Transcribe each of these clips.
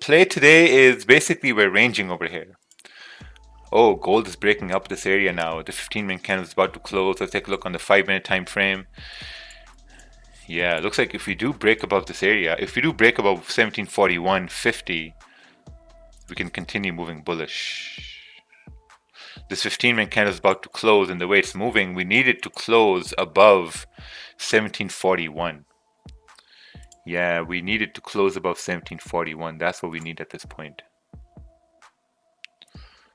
play today is basically we're ranging over here. Oh, gold is breaking up this area now. The 15-minute candle is about to close. Let's take a look on the 5-minute time frame. Yeah, it looks like if we do break above this area, if we do break above 1741.50, we can continue moving bullish. This 15-minute candle is about to close, and the way it's moving, we need it to close above 1741. Yeah, we need it to close above 1741. That's what we need at this point.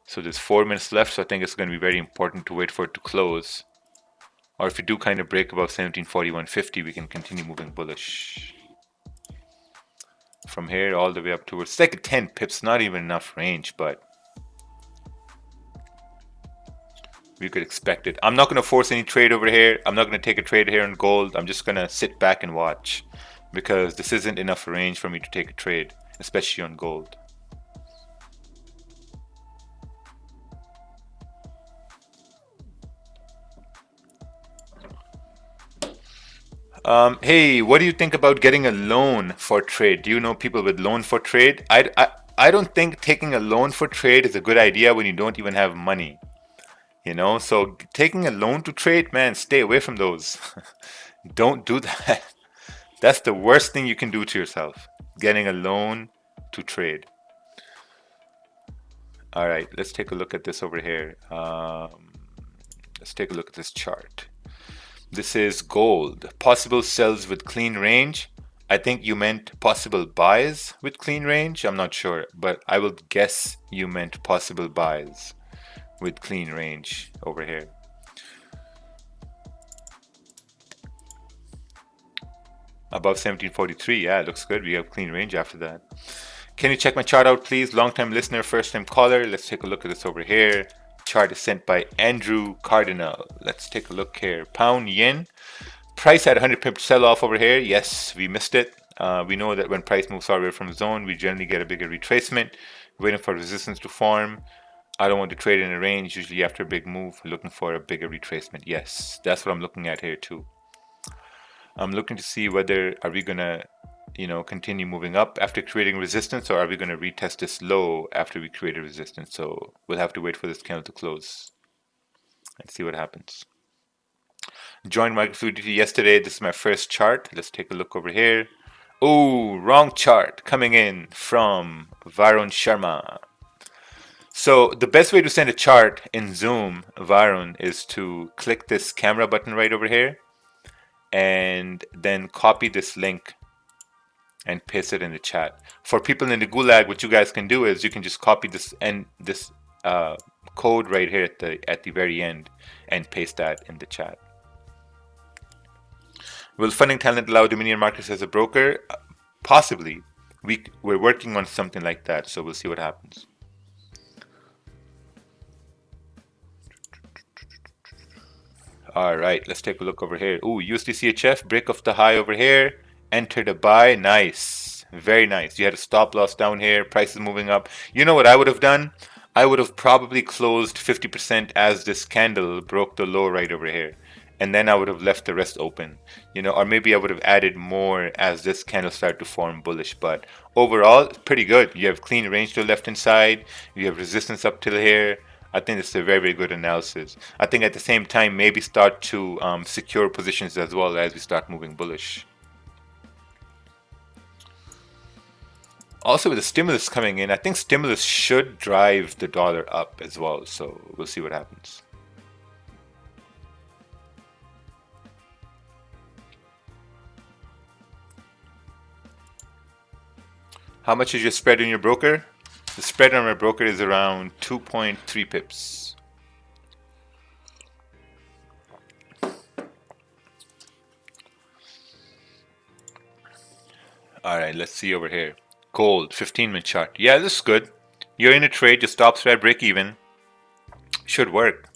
So there's 4 minutes left, so I think it's going to be very important to wait for it to close. Or if we do kind of break above 1741.50, we can continue moving bullish. From here all the way up towards, it's like a 10 pips, not even enough range, but we could expect it. I'm not going to force any trade over here. I'm not going to take a trade here in gold. I'm just going to sit back and watch because this isn't enough range for me to take a trade, especially on gold. Hey, what do you think about getting a loan for trade? Do you know people with loan for trade? I don't think taking a loan for trade is a good idea when you don't even have money. You know, so taking a loan to trade, man, stay away from those. Don't do that. That's the worst thing you can do to yourself. Getting a loan to trade. All right, let's take a look at this over here. Let's take a look at this chart. This is gold. Possible sells with clean range. I think you meant possible buys with clean range. I'm not sure, but I will guess you meant possible buys with clean range over here. Above 1743, yeah, it looks good. We have clean range after that. Can you check my chart out, please? Long-time listener, first-time caller. Let's take a look at this over here. Chart is sent by Andrew Cardinal. Let's take a look here. Pound yen. Price had 100 pip sell-off over here. Yes, we missed it. We know that when price moves far away from the zone, we generally get a bigger retracement. Waiting for resistance to form. I don't want to trade in a range. Usually after a big move, looking for a bigger retracement. Yes, that's what I'm looking at here too. I'm looking to see whether are we gonna, continue moving up after creating resistance, or are we gonna retest this low after we create a resistance? So we'll have to wait for this candle to close and see what happens. Joined MicroFluidity yesterday. This is my first chart. Let's take a look over here. Oh, wrong chart coming in from Varun Sharma. So the best way to send a chart in Zoom, Varun, is to click this camera button right over here and then copy this link and paste it in the chat. For people in the Gulag, what you guys can do is you can just copy this and this code right here at the very end and paste that in the chat. Will funding talent allow Dominion Markets as a broker? Possibly. We're working on something like that, so we'll see what happens. All right, let's take a look over here. Ooh, USD break of the high over here. Entered a buy. Nice. Very nice. You had a stop loss down here. Price is moving up. You know what I would have done? I would have probably closed 50% as this candle broke the low right over here. And then I would have left the rest open. Or maybe I would have added more as this candle started to form bullish. But overall, it's pretty good. You have clean range to the left hand side. You have resistance up till here. I think it's a very, very good analysis. I think at the same time, maybe start to secure positions as well as we start moving bullish. Also, with the stimulus coming in, I think stimulus should drive the dollar up as well. So we'll see what happens. How much is your spread in your broker? The spread on my broker is around 2.3 pips. All right, let's see over here. Gold, 15-minute chart. Yeah, this is good. You're in a trade, your stop spread break even. Should work.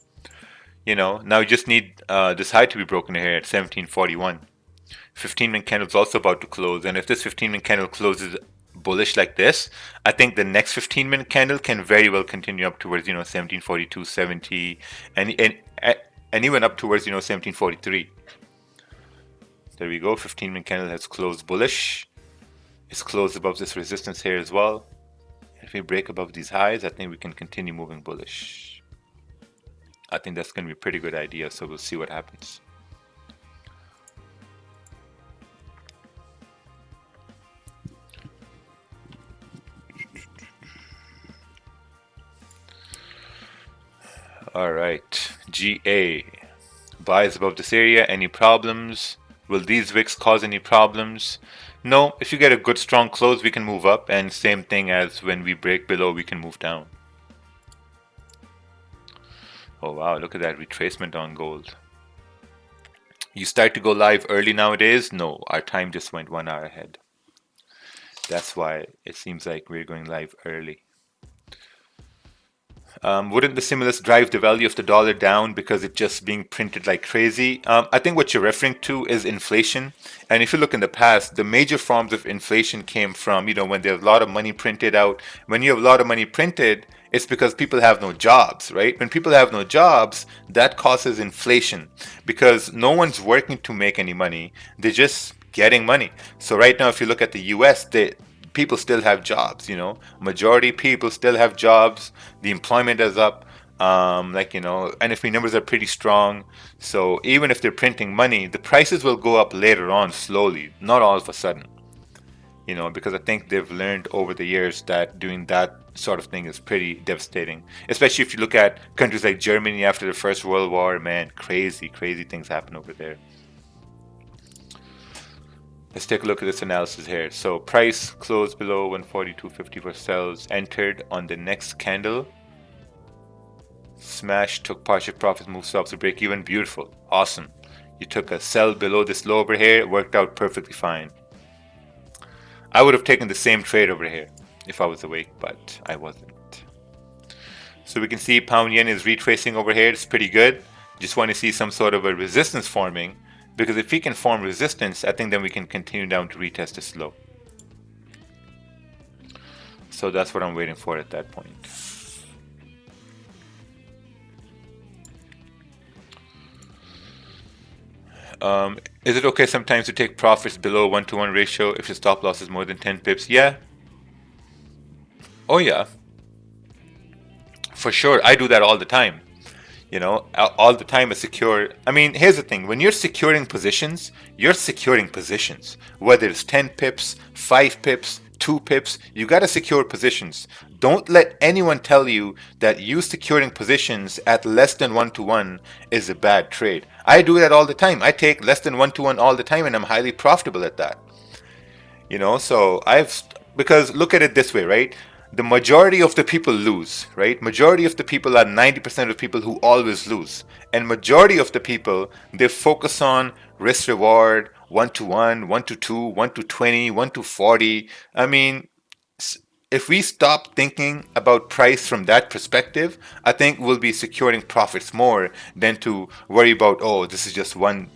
Now you just need this high to be broken here at 1741. 15-minute candle is also about to close, and if this 15-minute candle closes bullish like this, I think the next 15-minute candle can very well continue up towards 1742, 70, and even up towards 1743. There we go. 15-minute candle has closed bullish. It's closed above this resistance here as well. If we break above these highs, I think we can continue moving bullish. I think that's going to be a pretty good idea, so we'll see what happens. All right, GA. Buys above this area. Any problems? Will these wicks cause any problems? No. If you get a good strong close, we can move up, and same thing as when we break below, we can move down. Oh wow, look at that retracement on gold. You start to go live early nowadays? No, our time just went 1 hour ahead. That's why it seems like we're going live early. Wouldn't the stimulus drive the value of the dollar down because it's just being printed like crazy? I think what you're referring to is inflation. And if you look in the past, the major forms of inflation came from, when there's a lot of money printed out. When you have a lot of money printed, it's because people have no jobs, right? When people have no jobs, that causes inflation because no one's working to make any money. They're just getting money. So right now, if you look at the US, people still have jobs, majority people still have jobs. The employment is up, NFP numbers are pretty strong. So even if they're printing money, the prices will go up later on slowly, not all of a sudden, because I think they've learned over the years that doing that sort of thing is pretty devastating, especially if you look at countries like Germany after the First World War. Man, crazy things happen over there. Let's take a look at this analysis here. So price closed below 142.50 for sells, entered on the next candle, smash, took partial profits, moved stops to break even. Beautiful, awesome. You took a sell below this low over here, it worked out perfectly fine. I would have taken the same trade over here if I was awake, but I wasn't. So we can see pound yen is retracing over here. It's pretty good. Just want to see some sort of a resistance forming, because if we can form resistance, I think then we can continue down to retest this low. So that's what I'm waiting for at that point. Is it okay sometimes to take profits below 1-to-1 ratio if the stop loss is more than 10 pips? Yeah. Oh yeah. For sure. I do that all the time. All the time. Here's the thing. When you're securing positions, whether it's 10 pips, 5 pips, 2 pips, you got to secure positions. Don't let anyone tell you that you securing positions at less than 1-to-1 is a bad trade. I do that all the time. I take less than 1-to-1 all the time, and I'm highly profitable at that. Because look at it this way, right? The majority of the people lose, right? Majority of the people are 90% of people who always lose. And majority of the people, they focus on risk reward, 1-to-1, 1-to-2, 1-to-20, 1-to-40. If we stop thinking about price from that perspective, I think we'll be securing profits more than to worry about, oh, this is less than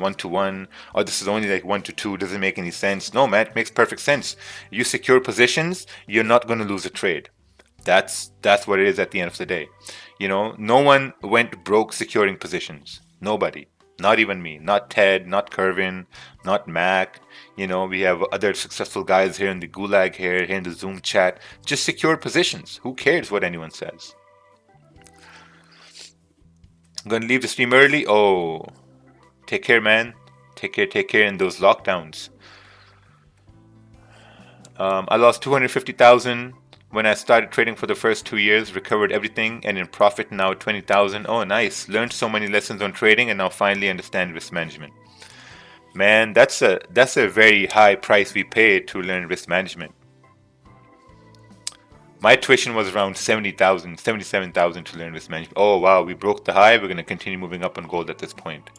1-to-1, or this is only like 1-to-2, doesn't make any sense. No, man, it makes perfect sense. You secure positions, you're not going to lose a trade. That's what it is at the end of the day. No one went broke securing positions. Nobody. Not even me. Not Ted, not Kervin, not Mac. We have other successful guys here in the Gulag here in the Zoom chat. Just secure positions. Who cares what anyone says? I'm going to leave the stream early. Oh, take care, man. Take care in those lockdowns. I lost 250,000 when I started trading for the first 2 years, recovered everything, and in profit now 20,000. Oh, nice. Learned so many lessons on trading and now finally understand risk management. Man, that's a very high price we pay to learn risk management. My tuition was around 70,000, 77,000 to learn risk management. Oh, wow. We broke the high. We're going to continue moving up on gold at this point.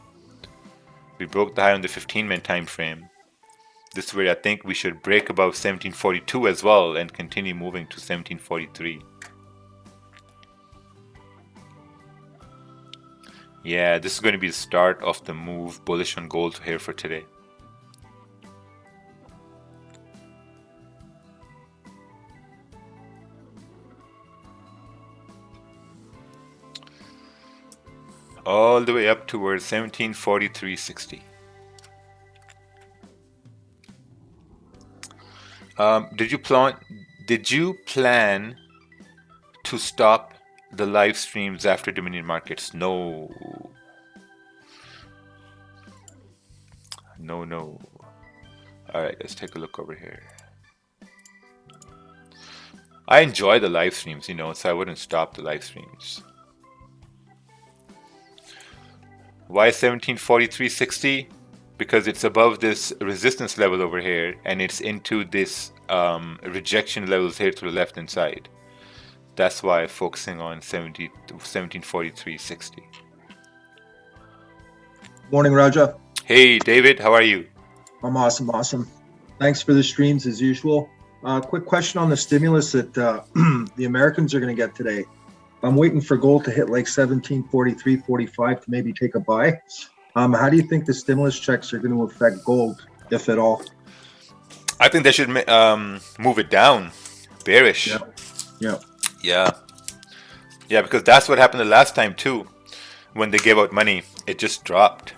We broke the high on the 15-minute time frame. This is where I think we should break above 1742 as well and continue moving to 1743. Yeah, this is going to be the start of the move bullish on gold here for today. All the way up towards 1743.60. Did did you plan to stop the live streams after Dominion Markets? No. No. All right, let's take a look over here. I enjoy the live streams, so I wouldn't stop the live streams. Why 1743.60? Because it's above this resistance level over here, and it's into this rejection levels here to the left hand side. That's why I'm focusing on 1743.60. Morning, Raja. Hey, David, how are you? I'm awesome. Thanks for the streams as usual. Quick question on the stimulus that the Americans are going to get today. I'm waiting for gold to hit like 1743.45 to maybe take a buy. How do you think the stimulus checks are going to affect gold, if at all? I think they should move it down. Bearish. Yeah, because that's what happened the last time too. When they gave out money, it just dropped.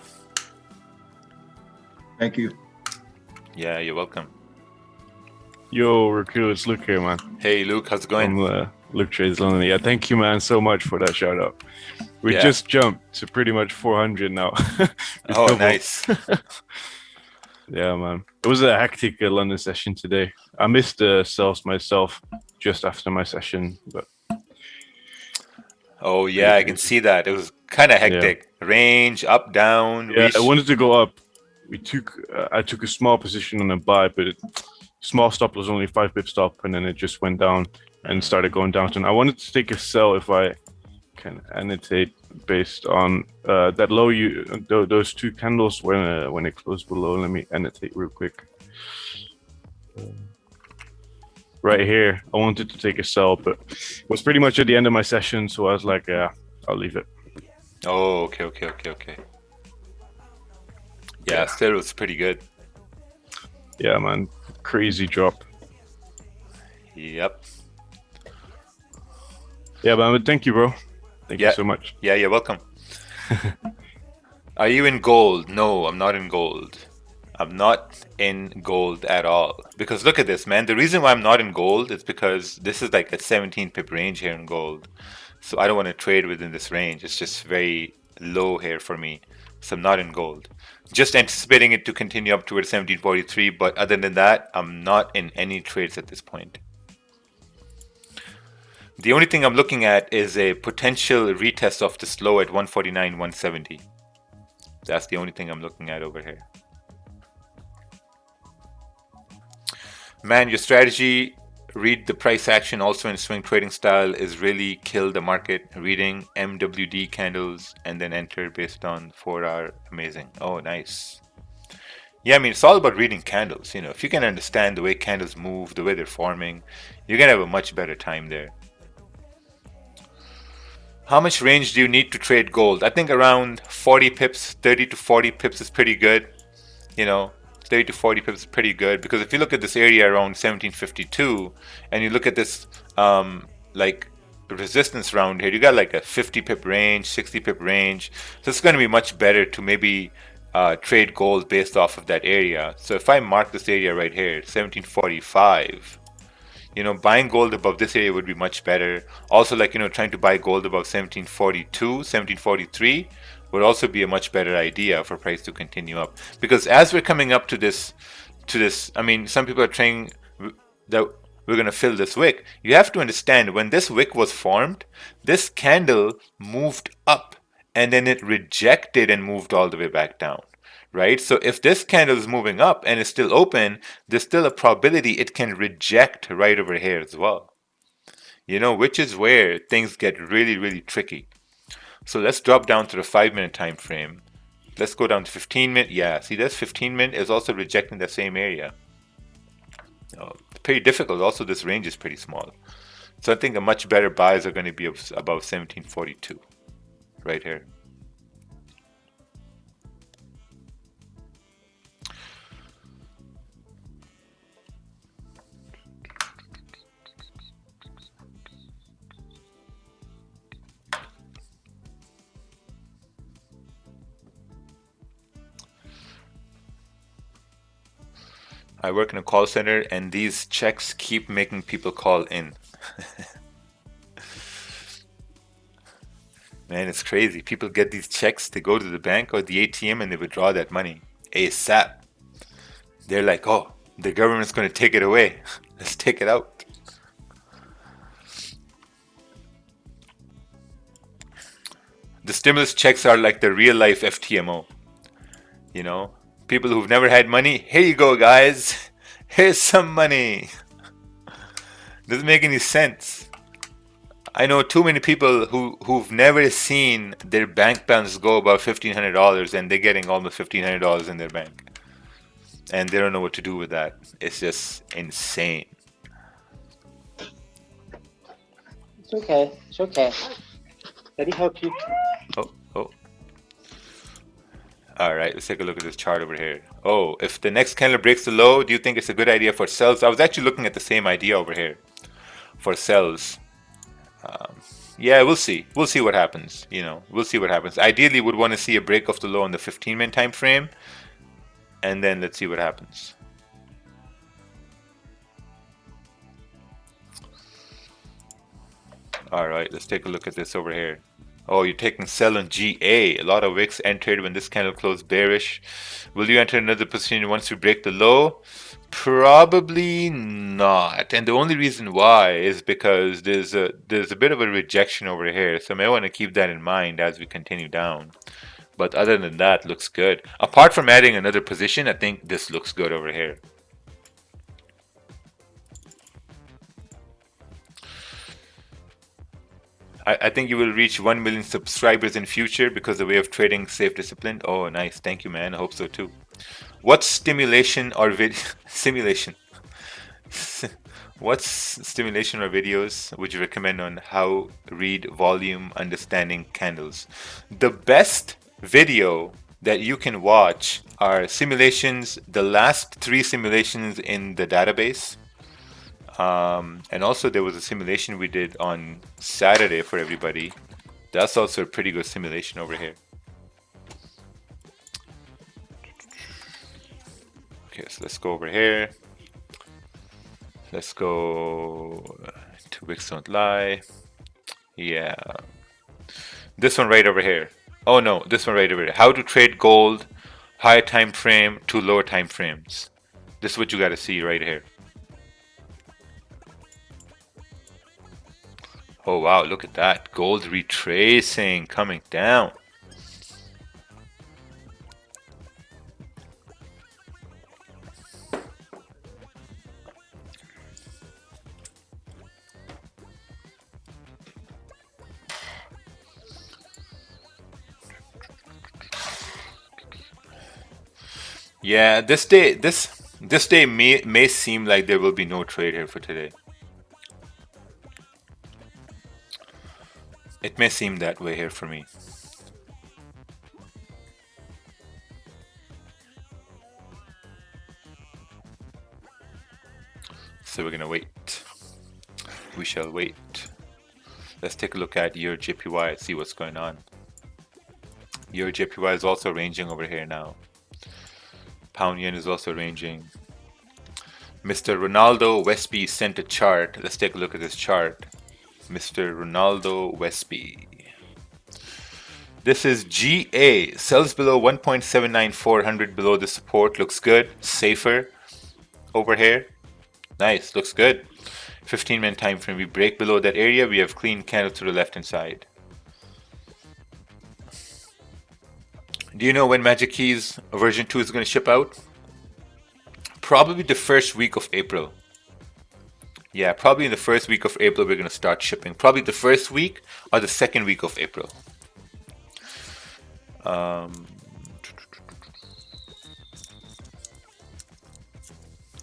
Thank you. Yeah, you're welcome. Yo, rakeel, it's Luke here, man. Hey, Luke, how's it going? From Luke Trades London. Yeah, thank you, man, so much for that shout out. We just jumped to pretty much 400 now. Oh, nice. Yeah, man. It was a hectic London session today. I missed the sales myself just after my session, but. Oh yeah, I can see that. It was kind of hectic. Yeah. Range up, down. Yeah, I wanted to go up. I took a small position on a buy, but small stop was only 5 pip stop, and then it just went down and started going down. And I wanted to take a sell if I can annotate based on that low. Those two candles when it closed below. Let me annotate real quick. Right here, I wanted to take a sell, but it was pretty much at the end of my session, so I was like, yeah, I'll leave it. Oh, okay. Yeah, still was pretty good. Yeah, man, crazy drop. Yep. Yeah, man, thank you, bro. Thank you so much. Yeah, you're welcome. Are you in gold? No, I'm not in gold. I'm not in gold at all. Because look at this, man. The reason why I'm not in gold is because this is like a 17 pip range here in gold. So I don't want to trade within this range. It's just very low here for me. So I'm not in gold. Just anticipating it to continue up towards 1743. But other than that, I'm not in any trades at this point. The only thing I'm looking at is a potential retest of this low at 149, 170. That's the only thing I'm looking at over here. Man, your strategy, read the price action also in swing trading style is really kill the market. Reading MWD candles and then enter based on 4-hour. Amazing. Oh, nice. Yeah, I mean, it's all about reading candles. If you can understand the way candles move, the way they're forming, you're going to have a much better time there. How much range do you need to trade gold? I think around 40 pips, 30 to 40 pips is pretty good. 30 to 40 pips is pretty good, because if you look at this area around 1752 and you look at this like resistance round here, you got like a 50 pip range, 60 pip range. So it's going to be much better to maybe trade gold based off of that area. So if I mark this area right here, 1745, buying gold above this area would be much better. Also, like, trying to buy gold above 1742, 1743 would also be a much better idea for price to continue up. Because as we're coming up to this, I mean, some people are saying that we're going to fill this wick. You have to understand, when this wick was formed, this candle moved up and then it rejected and moved all the way back down. Right? So if this candle is moving up and is still open, there's still a probability it can reject right over here as well. Which is where things get really, really tricky. So let's drop down to the 5-minute time frame. Let's go down to 15-minute. Yeah, see, this 15-minute is also rejecting the same area. It's pretty difficult. Also, this range is pretty small. So I think a much better buys are going to be above 1742 right here. I work in a call center and these checks keep making people call in. Man, it's crazy. People get these checks, they go to the bank or the ATM and they withdraw that money ASAP. They're like, oh, the government's going to take it away. Let's take it out. The stimulus checks are like the real life FTMO. You know, people who've never had money, here you go, guys. Here's some money. Doesn't make any sense. I know too many people who've never seen their bank balance go above $1,500 and they're getting almost $1,500 in their bank. And they don't know what to do with that. It's just insane. It's okay. It's okay. Let me help you. Oh. All right, let's take a look at this chart over here. Oh, if the next candle breaks the low, do you think it's a good idea for sells? I was actually looking at the same idea over here for sells. Yeah, we'll see. We'll see what happens. You know, we'll see what happens. Ideally, would want to see a break of the low on the 15-minute time frame, and then let's see what happens. All right, let's take a look at this over here. Oh, you're taking sell on GA. A lot of wicks entered when this candle closed bearish. Will you enter another position once we break the low? Probably not. And the only reason why is because there's a bit of a rejection over here. So I may want to keep that in mind as we continue down. But other than that, looks good. Apart from adding another position, I think this looks good over here. I think you will reach 1 million subscribers in future because the way of trading safe disciplined. Oh, nice. Thank you, man. I hope so too. What stimulation or simulation? What stimulation or videos would you recommend on how read volume understanding candles? The best video that you can watch are simulations, the last 3 simulations in the database. And also there was a simulation we did on Saturday for everybody. That's also a pretty good simulation over here. Okay, so let's go over here. Let's go to Wicks Don't Lie. Yeah. This one right over here. Oh no, this one right over here. How to trade gold, higher time frame to lower time frames. This is what you got to see right here. Oh wow, look at that. Gold retracing, coming down. Yeah, this day may seem like there will be no trade here for today. It may seem that way here for me. So we're gonna wait. We shall wait. Let's take a look at your JPY, see what's going on. Your JPY is also ranging over here now. Pound yen is also ranging. Mr. Ronaldo Westby sent a chart. Let's take a look at this chart. Mr. Ronaldo Westby. This is GA. Sells below 1.79400 below the support. Looks good. Safer over here. Nice. Looks good. 15-minute time frame. We break below that area. We have clean candle to the left hand side. Do you know when Magic Keys version 2 is going to ship out? Probably the first week of April. Yeah, probably in the first week of April we're going to start shipping. Probably the first week or the second week of April.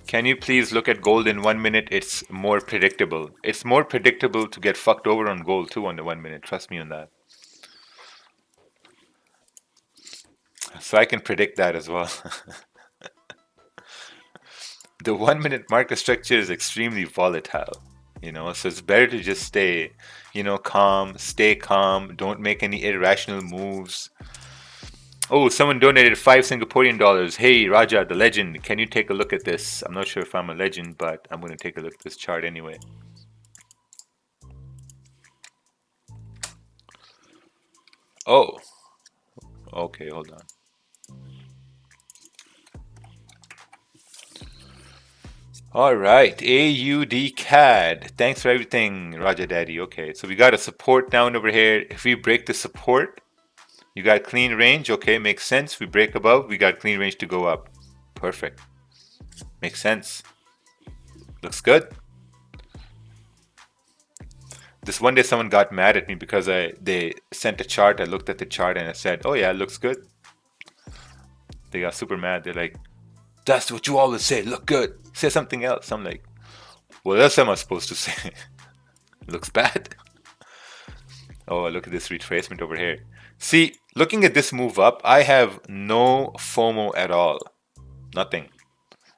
Can you please look at gold in 1 minute? It's more predictable. It's more predictable to get fucked over on gold too on the 1 minute. Trust me on that. So I can predict that as well. The 1 minute market structure is extremely volatile, you know, so it's better to just stay, you know, calm, stay calm, don't make any irrational moves. Oh, someone donated 5 Singaporean dollars. Hey, Raja, the legend, can you take a look at this? I'm not sure if I'm a legend, but I'm going to take a look at this chart anyway. Oh, okay, hold on. All right, AUD CAD. Thanks for everything, Raja Daddy. Okay, so we got a support down over here. If we break the support, you got clean range. Okay, makes sense. We break above, we got clean range to go up. Perfect. Makes sense. Looks good. This one day someone got mad at me because they sent a chart. I looked at the chart and I said, oh yeah, it looks good. They got super mad. They're like, that's what you always say, look good. Say something else. I'm like, what else am I supposed to say? Looks bad. Oh, look at this retracement over here. See, looking at this move up, I have no FOMO at all. Nothing.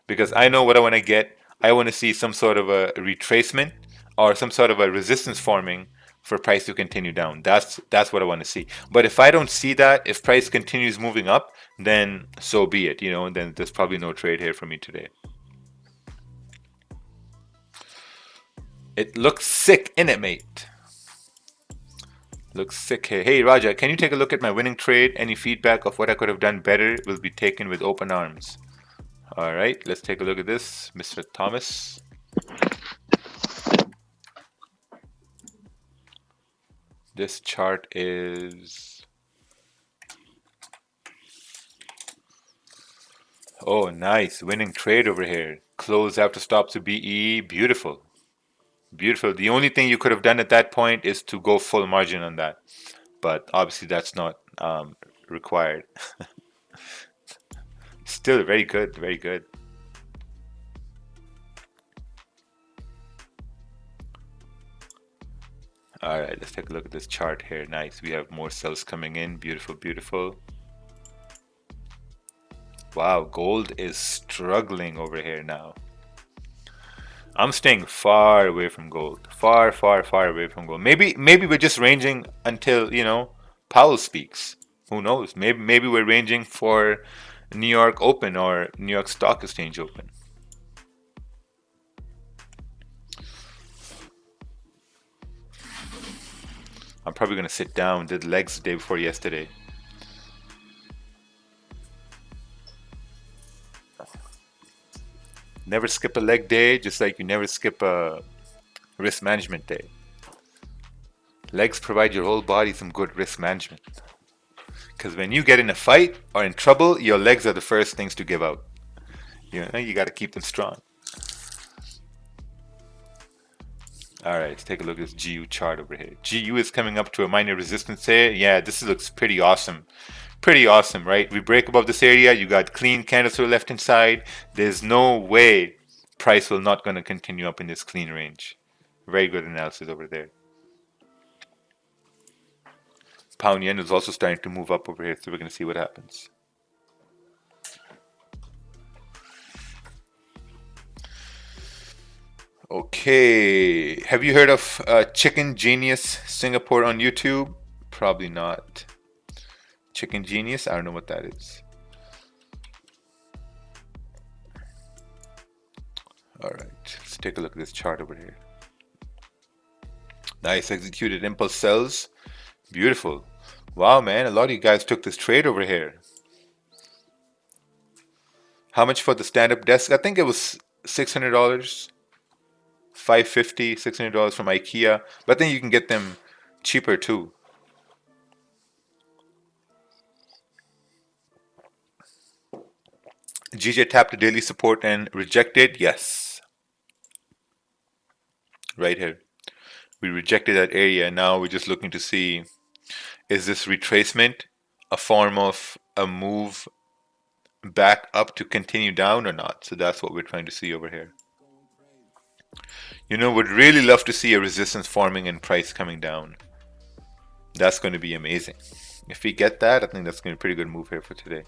Because I know what I want to get. I want to see some sort of a retracement or some sort of a resistance forming for price to continue down. That's what I want to see. But if I don't see that, if price continues moving up, then so be it, you know, and then there's probably no trade here for me today. It looks sick, innit, mate? Looks sick here. Hey, Raja, can you take a look at my winning trade? Any feedback of what I could have done better will be taken with open arms. All right, let's take a look at this, Mr. Thomas. This chart is... Oh, nice. Winning trade over here. Close after stop to BE. Beautiful. Beautiful. The only thing you could have done at that point is to go full margin on that. But obviously that's not required. Still very good. Very good. All right, let's take a look at this chart here. Nice. We have more cells coming in. Beautiful, beautiful. Wow, gold is struggling over here now. I'm staying far away from gold. Far, far, far away from gold. Maybe we're just ranging until, you know, Powell speaks. Who knows? Maybe we're ranging for New York Open or New York Stock Exchange Open. I'm probably going to sit down. Did legs the day before yesterday. Never skip a leg day, just like you never skip a risk management day. Legs provide your whole body some good risk management. Because when you get in a fight or in trouble, your legs are the first things to give out. You know, you got to keep them strong. All right, let's take a look at this GU chart over here. GU is coming up to a minor resistance here. Yeah, this looks pretty awesome. Pretty awesome, right? We break above this area. You got clean candles to the left hand side. There's no way price will not going to continue up in this clean range. Very good analysis over there. Pound yen is also starting to move up over here, so we're going to see what happens. Okay, have you heard of Chicken Genius Singapore on YouTube? Probably not. Chicken Genius, I don't know what that is. All right, let's take a look at this chart over here. Nice executed impulse sells. Beautiful. Wow, man, a lot of you guys took this trade over here. How much for the stand-up desk? I think it was $600. $550, $600 from IKEA, but then you can get them cheaper too. GJ tapped the daily support and rejected. Yes, right here we rejected that area. Now we're just looking to see, is this retracement a form of a move back up to continue down or not? So that's what we're trying to see over here. You know, would really love to see a resistance forming and price coming down. That's going to be amazing. If we get that, I think that's going to be a pretty good move here for today.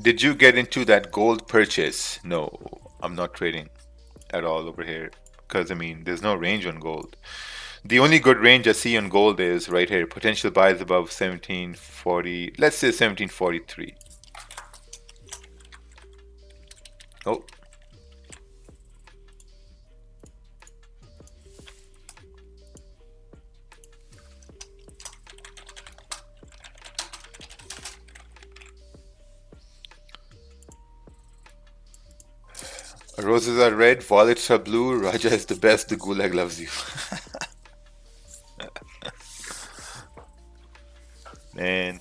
Did you get into that gold purchase? No, I'm not trading at all over here, because I mean there's no range on gold. The only good range I see on gold is right here, potential buys above 1740, let's say 1743. Oh, roses are red, violets are blue, Raja is the best, the gulag loves you. Man,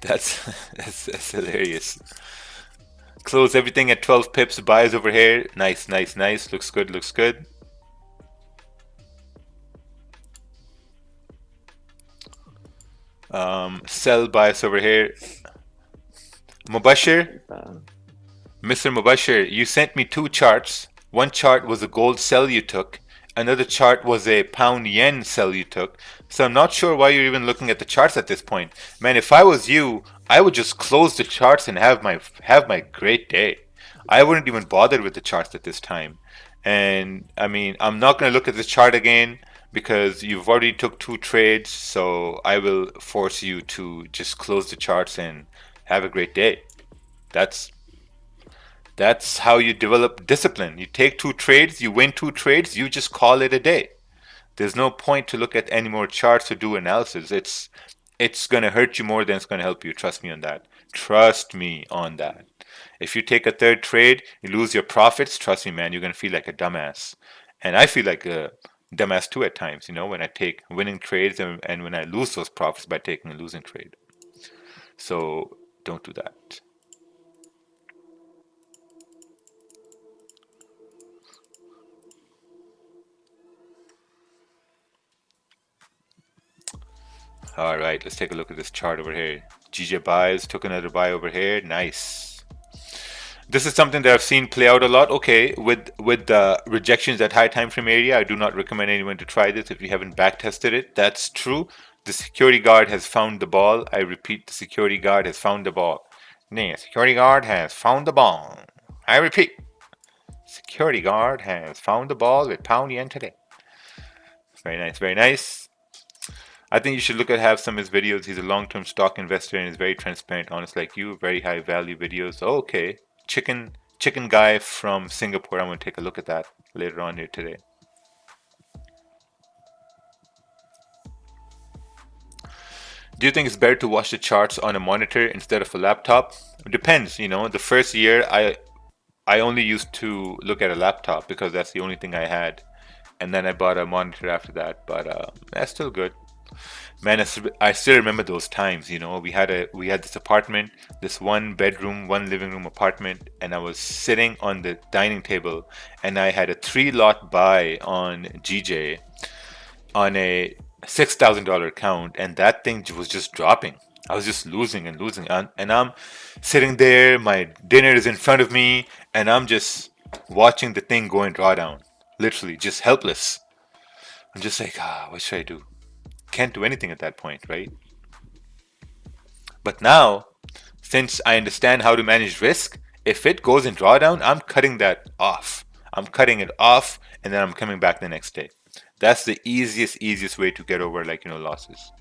that's hilarious. Close everything at 12 pips, buys over here. Nice, nice, nice. Looks good, looks good. Sell bias over here. Mubashir, Mr. Mubashir, you sent me two charts. One chart was a gold sell you took. Another chart was a pound yen sell you took. So I'm not sure why you're even looking at the charts at this point. Man, if I was you, I would just close the charts and have my great day. I wouldn't even bother with the charts at this time. And I mean, I'm not going to look at the chart again because you've already took two trades, so I will force you to just close the charts and have a great day. That's how you develop discipline. You take two trades, you win two trades, you just call it a day. There's no point to look at any more charts or do analysis. It's going to hurt you more than it's going to help you. Trust me on that. Trust me on that. If you take a third trade, you lose your profits. Trust me, man, you're going to feel like a dumbass. And I feel like a dumbass too at times, when I take winning trades and when I lose those profits by taking a losing trade. So don't do that. All right, let's take a look at this chart over here. GJ buys, took another buy over here. Nice. This is something that I've seen play out a lot. Okay, with the rejections at high time frame area, I do not recommend anyone to try this if you haven't back tested it. That's true. The security guard has found the ball. I repeat, the security guard has found the ball. Nah, security guard has found the ball. I repeat, security guard has found the ball with pound yen today. Very nice, very nice. I think you should have some of his videos. He's a long-term stock investor and is very transparent, honest like you. Very high value videos. Oh, okay, chicken guy from Singapore. I'm going to take a look at that later on here today. Do you think it's better to watch the charts on a monitor instead of a laptop? It depends. The first year I only used to look at a laptop because that's the only thing I had, and then I bought a monitor after that. But that's still good. Man, I still remember those times. We had this apartment, this one bedroom, one living room apartment, and I was sitting on the dining table, and I had a 3-lot buy on GJ on a $6,000 account, and that thing was just dropping. I was just losing and losing, and I'm sitting there. My dinner is in front of me, and I'm just watching the thing go in drawdown. Literally, just helpless. I'm just like, what should I do? Can't do anything at that point, right? But now, since I understand how to manage risk, if it goes in drawdown, I'm cutting that off. I'm cutting it off, and then I'm coming back the next day. That's the easiest way to get over losses.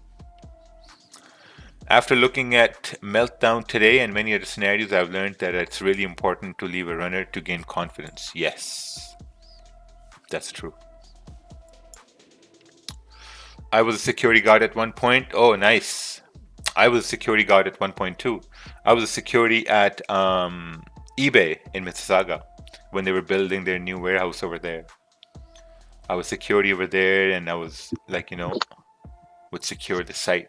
After looking at meltdown today and many other scenarios, I've learned that it's really important to leave a runner to gain confidence. Yes, that's true. I was a security guard at one point. Oh, nice. I was a security guard at 1.2. I was a security at eBay in Mississauga when they were building their new warehouse over there. I was security over there, and I was would secure the site.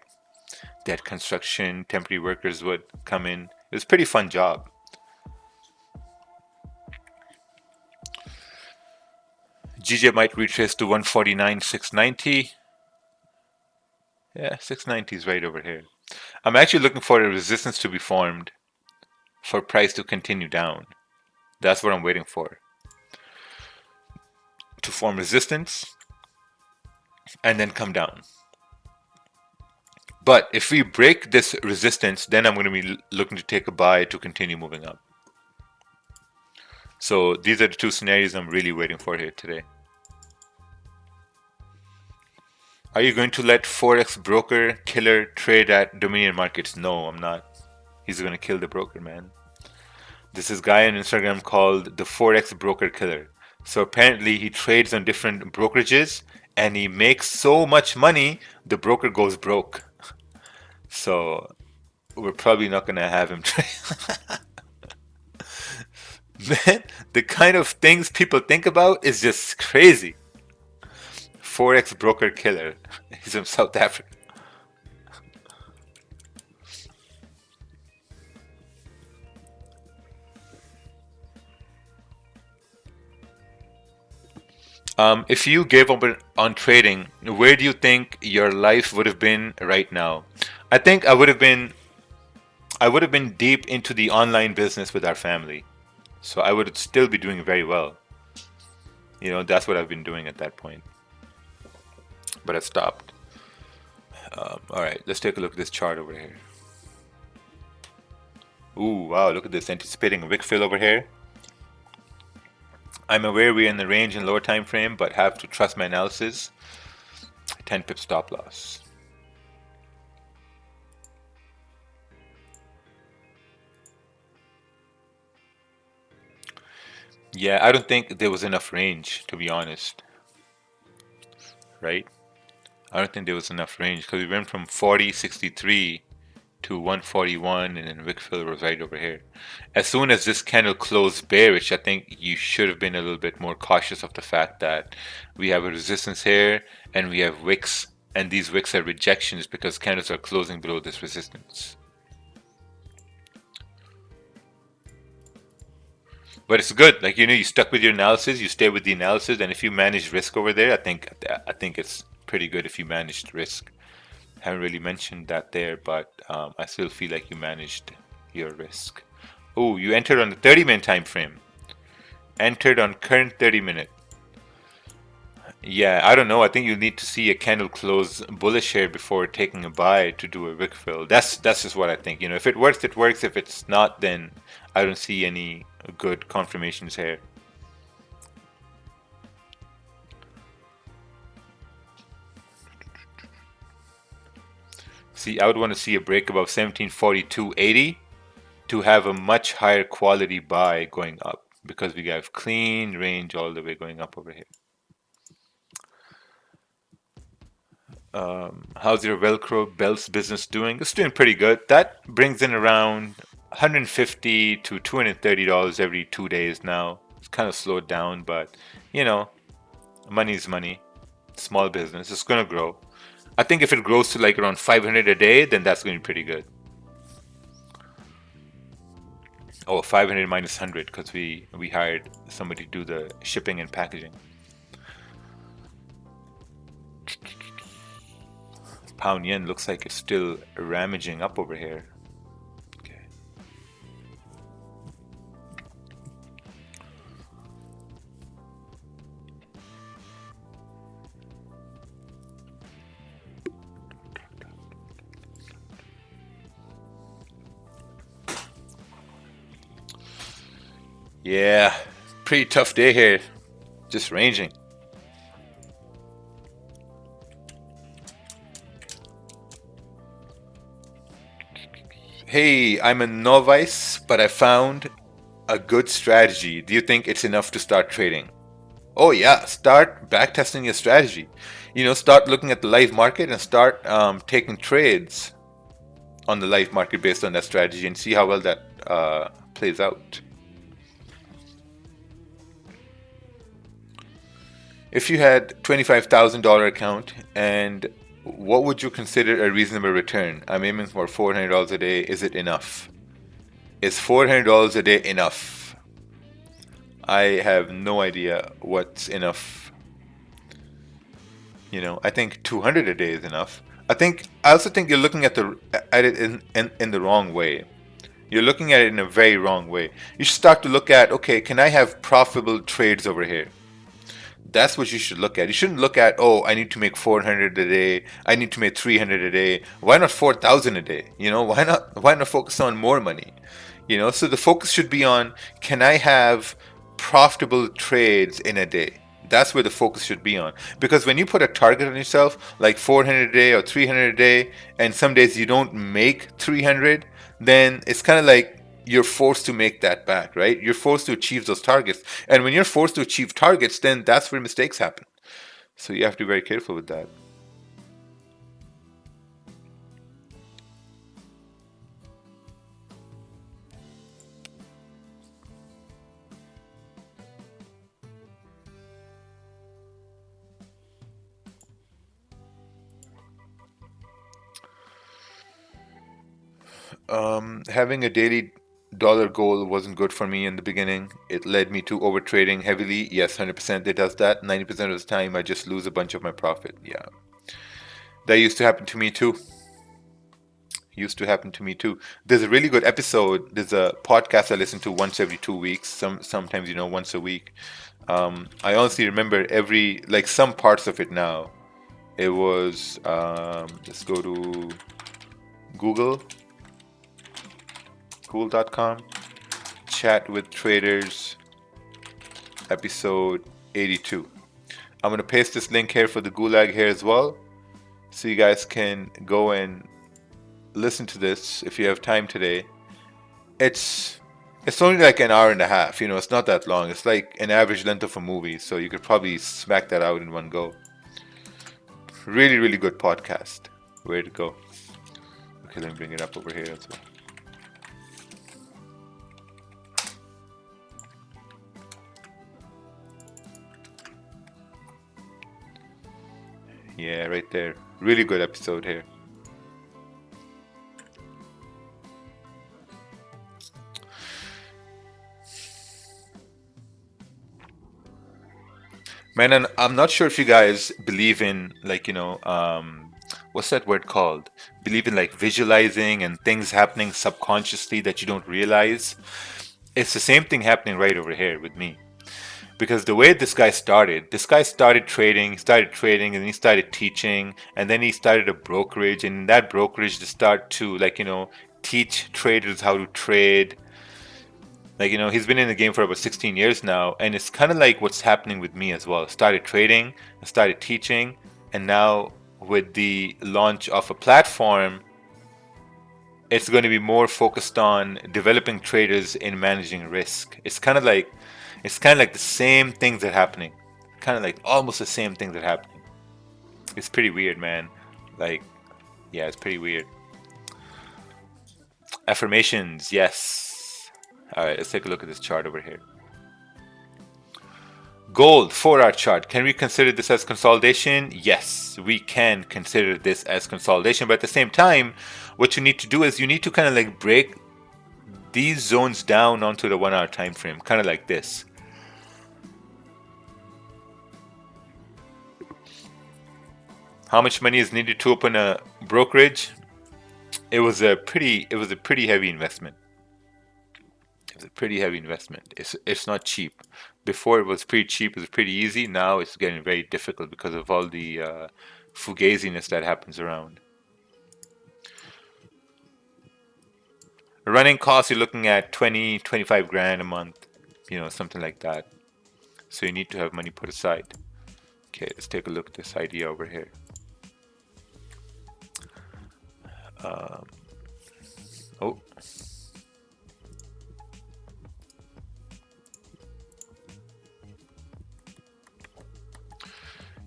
That construction, temporary workers would come in. It was a pretty fun job. GJ might retrace to 149,690. Yeah, 690 is right over here. I'm actually looking for a resistance to be formed for price to continue down. That's what I'm waiting for. To form resistance and then come down. But if we break this resistance, then I'm going to be looking to take a buy to continue moving up. So these are the two scenarios I'm really waiting for here today. Are you going to let Forex broker killer trade at Dominion Markets? No, I'm not. He's going to kill the broker, man. This is guy on Instagram called the Forex broker killer. So apparently he trades on different brokerages and he makes so much money, the broker goes broke. So we're probably not going to have him trade. Man, the kind of things people think about is just crazy. Forex broker killer. He's from South Africa. If you gave up on trading, where do you think your life would have been right now? I think I would have been deep into the online business with our family. So I would still be doing very well. You know, that's what I've been doing at that point. But I stopped. All right, let's take a look at this chart over here. Ooh, wow, look at this, anticipating a wick fill over here. I'm aware we're in the range in lower time frame, but have to trust my analysis. 10 pip stop loss. Yeah, I don't think there was enough range, to be honest. Right? I don't think there was enough range because we went from 40.63 to 141 and then wick fill was right over here. As soon as this candle closed bearish, I think you should have been a little bit more cautious of the fact that we have a resistance here and we have wicks, and these wicks are rejections because candles are closing below this resistance. But it's good, like, you know, you stuck with your analysis, you stay with the analysis, and if you manage risk over there, I think it's pretty good if you managed risk. Haven't really mentioned that there, but I still feel like you managed your risk. Oh, you entered on the 30-minute time frame. Entered on current 30-minute. Yeah, I don't know. I think you need to see a candle close bullish here before taking a buy to do a wick fill. That's just what I think. You know, if it works, it works. If it's not, then I don't see any good confirmations here. See, I would want to see a break above 1742.80 to have a much higher quality buy going up, because we have clean range all the way going up over here. How's your Velcro belts business doing? It's doing pretty good. That brings in around $150 to $230 every 2 days now. It's kind of slowed down, but you know, money's money. Small business, it's gonna grow. I think if it grows to like around 500 a day, then that's going to be pretty good. Oh, 500 minus 100 because we hired somebody to do the shipping and packaging. Pound yen looks like it's still ramaging up over here. Okay. Yeah, pretty tough day here. Just ranging. Hey, I'm a novice, but I found a good strategy. Do you think it's enough to start trading? Oh yeah, start backtesting your strategy. You know, start looking at the live market and start taking trades on the live market based on that strategy and see how well that plays out. If you had $25,000 account, and what would you consider a reasonable return? I'm aiming for $400 a day. Is it enough? Is $400 a day enough? I have no idea what's enough. You know, I think 200 a day is enough. I also think you're looking at it in the wrong way. You're looking at it in a very wrong way. You should start to look at, okay, can I have profitable trades over here? That's what you should look at. You shouldn't look at, oh, I need to make 400 a day. I need to make 300 a day. Why not 4,000 a day? You know, why not focus on more money? You know, so the focus should be on, can I have profitable trades in a day. That's where the focus should be on. Because when you put a target on yourself, like 400 a day or 300 a day, and some days you don't make 300, then it's kind of like you're forced to make that back, right? You're forced to achieve those targets. And when you're forced to achieve targets, then that's where mistakes happen. So you have to be very careful with that. Having a daily dollar goal wasn't good for me in the beginning. It led me to overtrading heavily. Yes, 100% it does that. 90% of the time, I just lose a bunch of my profit. Yeah. That used to happen to me too. Used to happen to me too. There's a really good episode. There's a podcast I listen to once every 2 weeks. Sometimes, once a week. I honestly remember some parts of it now. It was, let's go to Google.com, Chat with Traders, episode 82. I'm going to paste this link here for the Gulag here as well, so you guys can go and listen to this if you have time today. It's only like an hour and a half, it's not that long. It's like an average length of a movie, so you could probably smack that out in one go. Really, really good podcast. Way to go. Okay, let me bring it up over here as well. Yeah, right there. Really good episode here. Man, and I'm not sure if you guys believe in what's that word called? Believe in like visualizing and things happening subconsciously that you don't realize. It's the same thing happening right over here with me. Because the way this guy started trading, and then he started teaching, and then he started a brokerage, and in that brokerage to start to teach traders how to trade. He's been in the game for about 16 years now, and it's kind of like what's happening with me as well. Started trading, started teaching, and now with the launch of a platform, it's going to be more focused on developing traders in managing risk. It's kind of like the same things that are happening. Kind of like almost the same things that are happening. It's pretty weird, man. Yeah, it's pretty weird. Affirmations, yes. All right, let's take a look at this chart over here. Gold, 4-hour chart. Can we consider this as consolidation? Yes, we can consider this as consolidation. But at the same time, what you need to do is you need to kind of break these zones down onto the 1-hour time frame, kind of like this. How much money is needed to open a brokerage? It was a pretty heavy investment. It's a pretty heavy investment. It's not cheap. Before it was pretty cheap, it was pretty easy. Now it's getting very difficult because of all the fugaziness that happens around. Running costs, you're looking at 20-25 grand a month, something like that. So you need to have money put aside. Okay, let's take a look at this idea over here.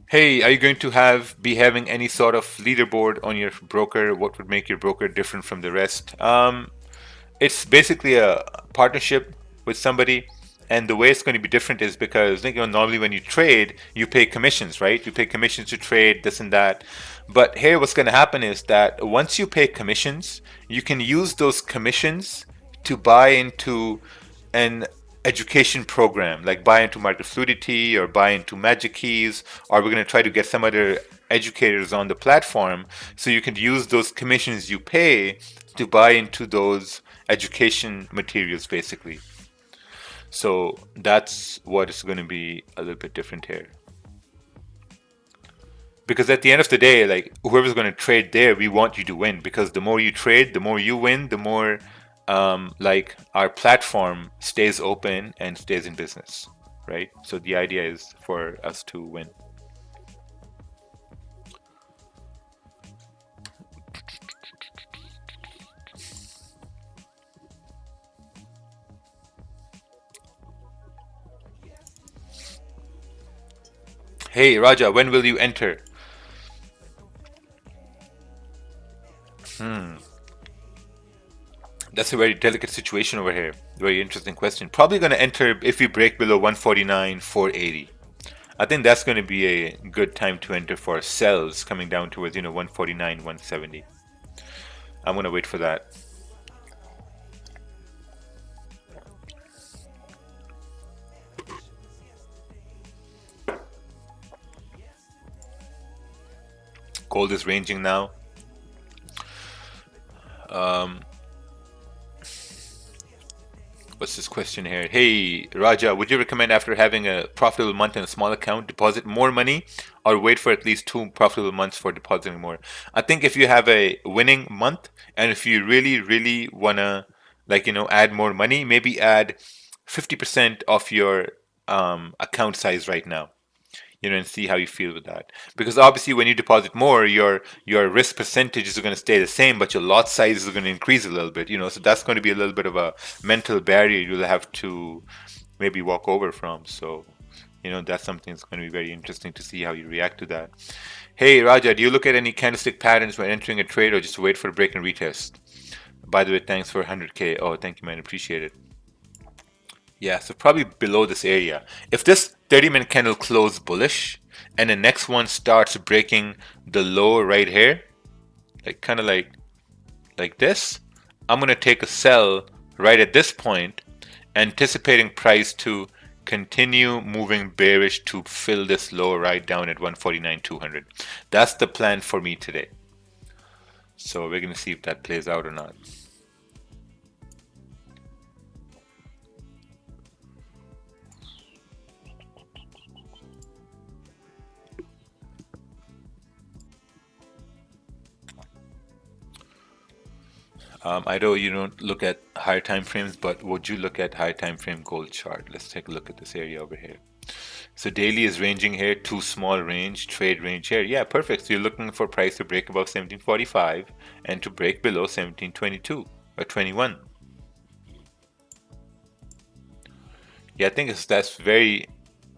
Hey, are you going to be having any sort of leaderboard on your broker? What would make your broker different from the rest? It's basically a partnership with somebody, and the way it's going to be different is because normally when you trade, you pay commissions, right? You pay commissions to trade, this and that. But here what's going to happen is that once you pay commissions, you can use those commissions to buy into an education program, like buy into Market Fluidity or buy into Magic Keys, or we're going to try to get some other educators on the platform, so you can use those commissions you pay to buy into those education materials, basically. So that's what is going to be a little bit different here. Because at the end of the day, whoever's going to trade there, we want you to win, because the more you trade, the more you win, the more like our platform stays open and stays in business, right? So the idea is for us to win. Hey Raja, when will you enter? That's a very delicate situation over here. Very interesting question. Probably going to enter if we break below 149,480. I think that's going to be a good time to enter for sells coming down towards 149, 170. I'm going to wait for that. Gold is ranging now. What's this question here? Hey Raja, would you recommend after having a profitable month in a small account deposit more money or wait for at least 2 profitable months for depositing more? I think if you have a winning month and if you really wanna add more money, maybe add 50% of your account size right now, and see how you feel with that. Because obviously when you deposit more, your risk percentages are going to stay the same, but your lot size is going to increase a little bit, so that's going to be a little bit of a mental barrier you'll have to maybe walk over from. So that's something that's going to be very interesting to see how you react to that. Hey Raja, do you look at any candlestick patterns when entering a trade or just wait for a break and retest? By the way, thanks for 100k. Oh, thank you, man, appreciate it. Yeah, so probably below this area. If this 30-minute candle closed bullish and the next one starts breaking the low right here, kind of like this, I'm going to take a sell right at this point, anticipating price to continue moving bearish to fill this low right down at 149,200. That's the plan for me today. So we're going to see if that plays out or not. I know you don't look at higher time frames, but would you look at high time frame gold chart? Let's take a look at this area over here. So daily is ranging here, too small range, trade range here. Yeah, perfect. So you're looking for price to break above 1745 and to break below 1722 or 21. Yeah, I think that's very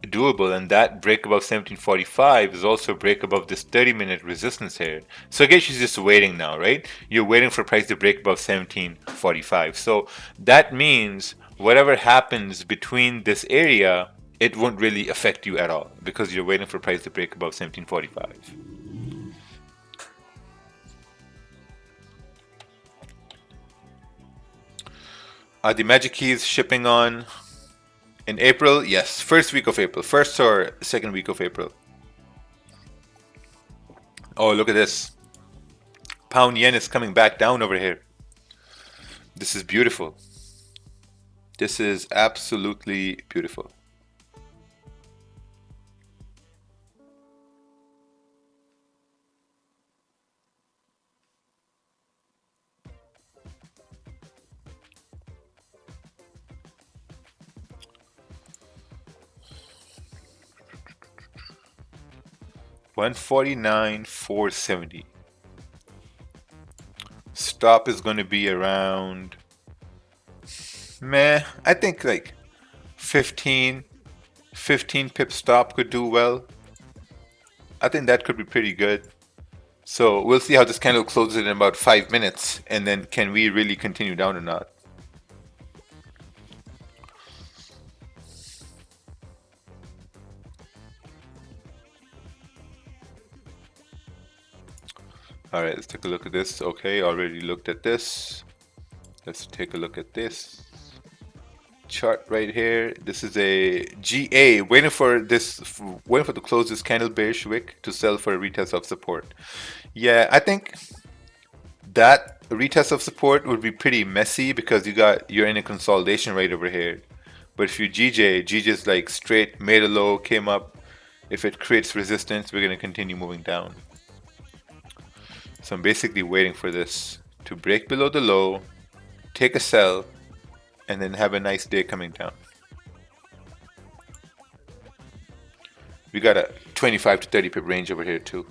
doable, and that break above 1745 is also a break above this 30-minute resistance here. So I guess she's just waiting now, right? You're waiting for price to break above 1745. So that means whatever happens between this area, it won't really affect you at all because you're waiting for price to break above 1745. Are the magic keys shipping on in April? Yes, first week of April. First or second week of April. Oh, look at this. Pound yen is coming back down over here. This is beautiful. This is absolutely beautiful. $149,470. Stop is going to be around, I think like 15 pip stop could do well. I think that could be pretty good. So we'll see how this candle closes in about 5 minutes, and then can we really continue down or not. All right, let's take a look at this. Okay, already looked at this. Let's take a look at this chart right here. This is a GA, waiting for to close this candle bearish wick to sell for a retest of support. Yeah, I think that retest of support would be pretty messy because you're in a consolidation right over here. But if you GJ's like straight made a low, came up. If it creates resistance, we're gonna continue moving down. So I'm basically waiting for this to break below the low, take a sell, and then have a nice day coming down. We got a 25 to 30 pip range over here too.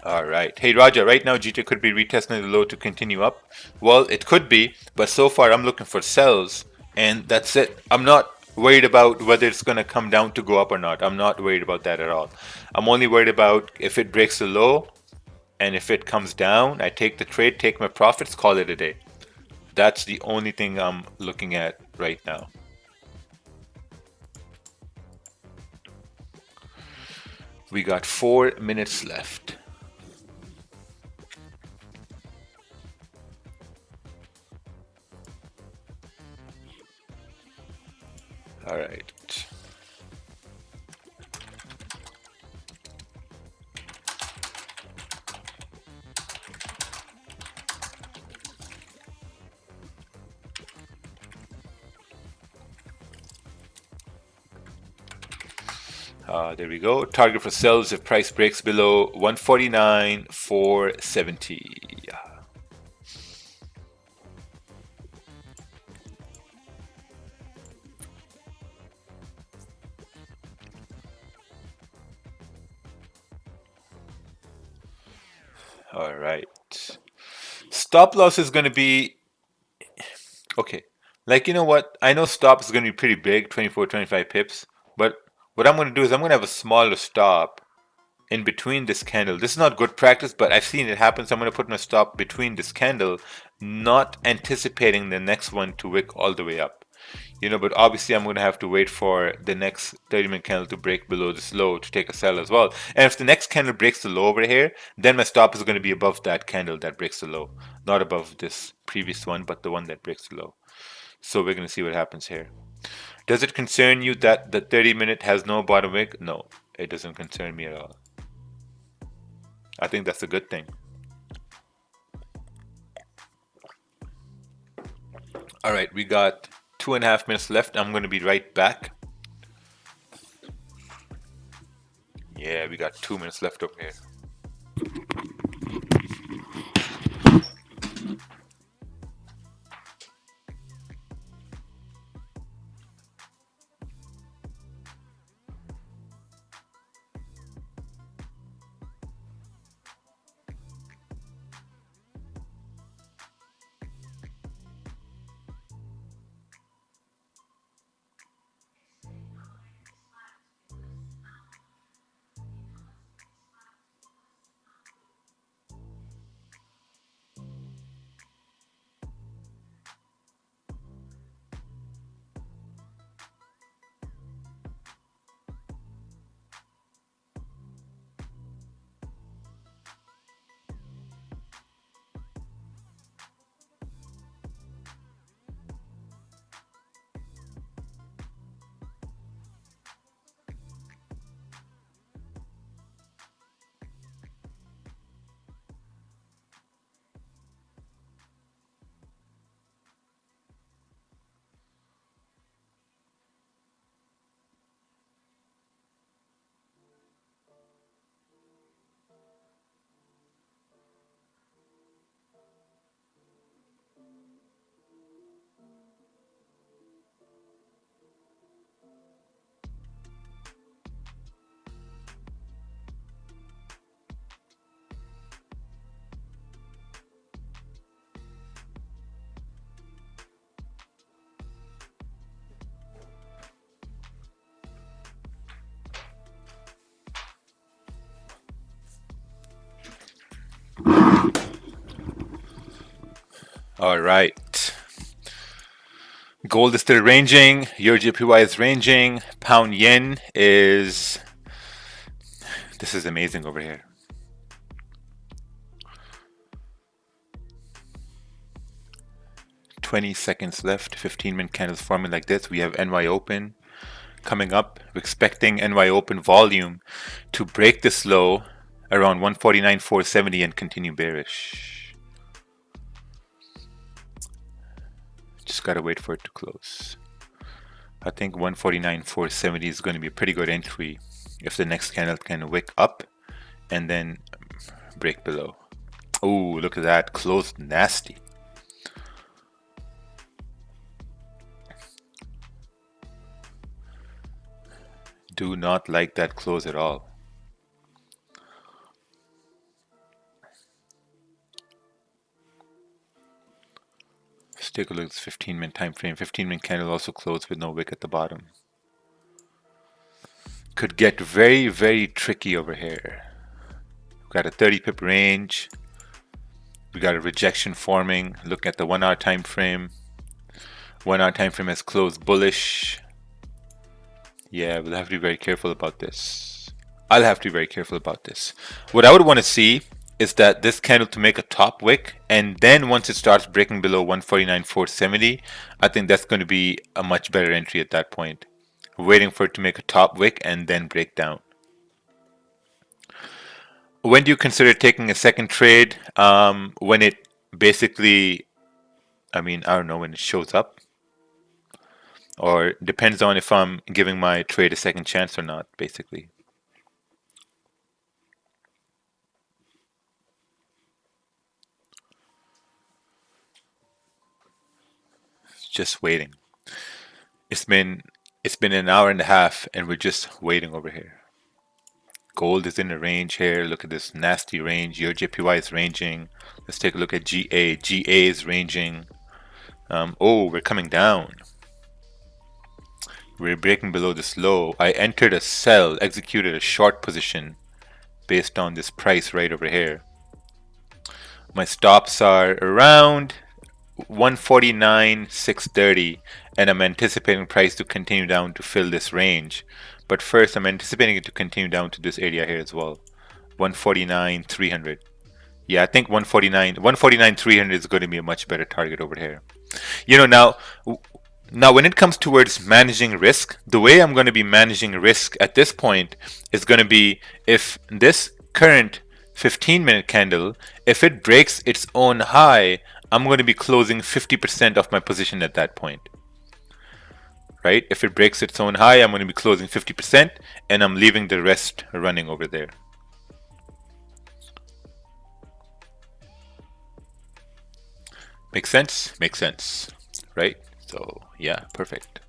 All right. Hey, Raja, right now GJ could be retesting the low to continue up. Well, it could be, but so far I'm looking for sells, and that's it. I'm not worried about whether it's going to come down to go up or not. I'm not worried about that at all. I'm only worried about if it breaks the low, and if it comes down, I take the trade, take my profits, call it a day. That's the only thing I'm looking at right now. We got 4 minutes left. All right. There we go. Target for sells if price breaks below 149,470. All right. Stop loss is going to be okay. Like, you know what? I know stop is going to be pretty big, 24, 25 pips. But what I'm going to do is I'm going to have a smaller stop in between this candle. This is not good practice, but I've seen it happen. So I'm going to put my stop between this candle, not anticipating the next one to wick all the way up. You know, but obviously I'm going to have to wait for the next 30-minute candle to break below this low to take a sell as well. And if the next candle breaks the low over here, then my stop is going to be above that candle that breaks the low. Not above this previous one, but the one that breaks the low. So we're going to see what happens here. Does it concern you that the 30-minute has no bottom wick? No, it doesn't concern me at all. I think that's a good thing. All right, we got 2.5 minutes left. I'm going to be right back. Yeah, we got 2 minutes left over here. All right. Gold is still ranging. Euro JPY is ranging. Pound yen is. This is amazing over here. $20 seconds left. 15-minute candles forming like this. We have NY Open coming up. We're expecting NY Open volume to break this low around 149,470 and continue bearish. Just gotta wait for it to close. I think 149.470 is going to be a pretty good entry if the next candle can wick up and then break below. Oh, look at that, closed nasty. Do not like that close at all. Let's take a look at this 15-minute time frame. 15-minute candle also closed with no wick at the bottom. Could get very, very tricky over here. We've got a 30 pip range. We got a rejection forming. Look at the 1 hour time frame. 1 hour time frame has closed bullish. Yeah, we'll have to be very careful about this. I'll have to be very careful about this. What I would want to see is that this candle to make a top wick, and then once it starts breaking below 149.470, I think that's going to be a much better entry at that point. Waiting for it to make a top wick and then break down. When do you consider taking a second trade? When it basically, I don't know, when it shows up. Or depends on if I'm giving my trade a second chance or not, basically. Just waiting. It's been an hour and a half and we're just waiting over here. Gold is in a range here. Look at this nasty range. Your JPY is ranging. Let's take a look at GA. GA is ranging. Oh, we're coming down. We're breaking below this low. I entered a sell, executed a short position based on this price right over here. My stops are around 149.630, and I'm anticipating price to continue down to fill this range. But first, I'm anticipating it to continue down to this area here as well, 149.300. Yeah, I think 149.300 is going to be a much better target over here. You know, now when it comes towards managing risk, the way I'm going to be managing risk at this point is going to be if this current 15-minute candle, if it breaks its own high, I'm going to be closing 50% of my position at that point. Right? If it breaks its own high, I'm going to be closing 50% and I'm leaving the rest running over there. Makes sense? Makes sense. Right? So yeah, perfect.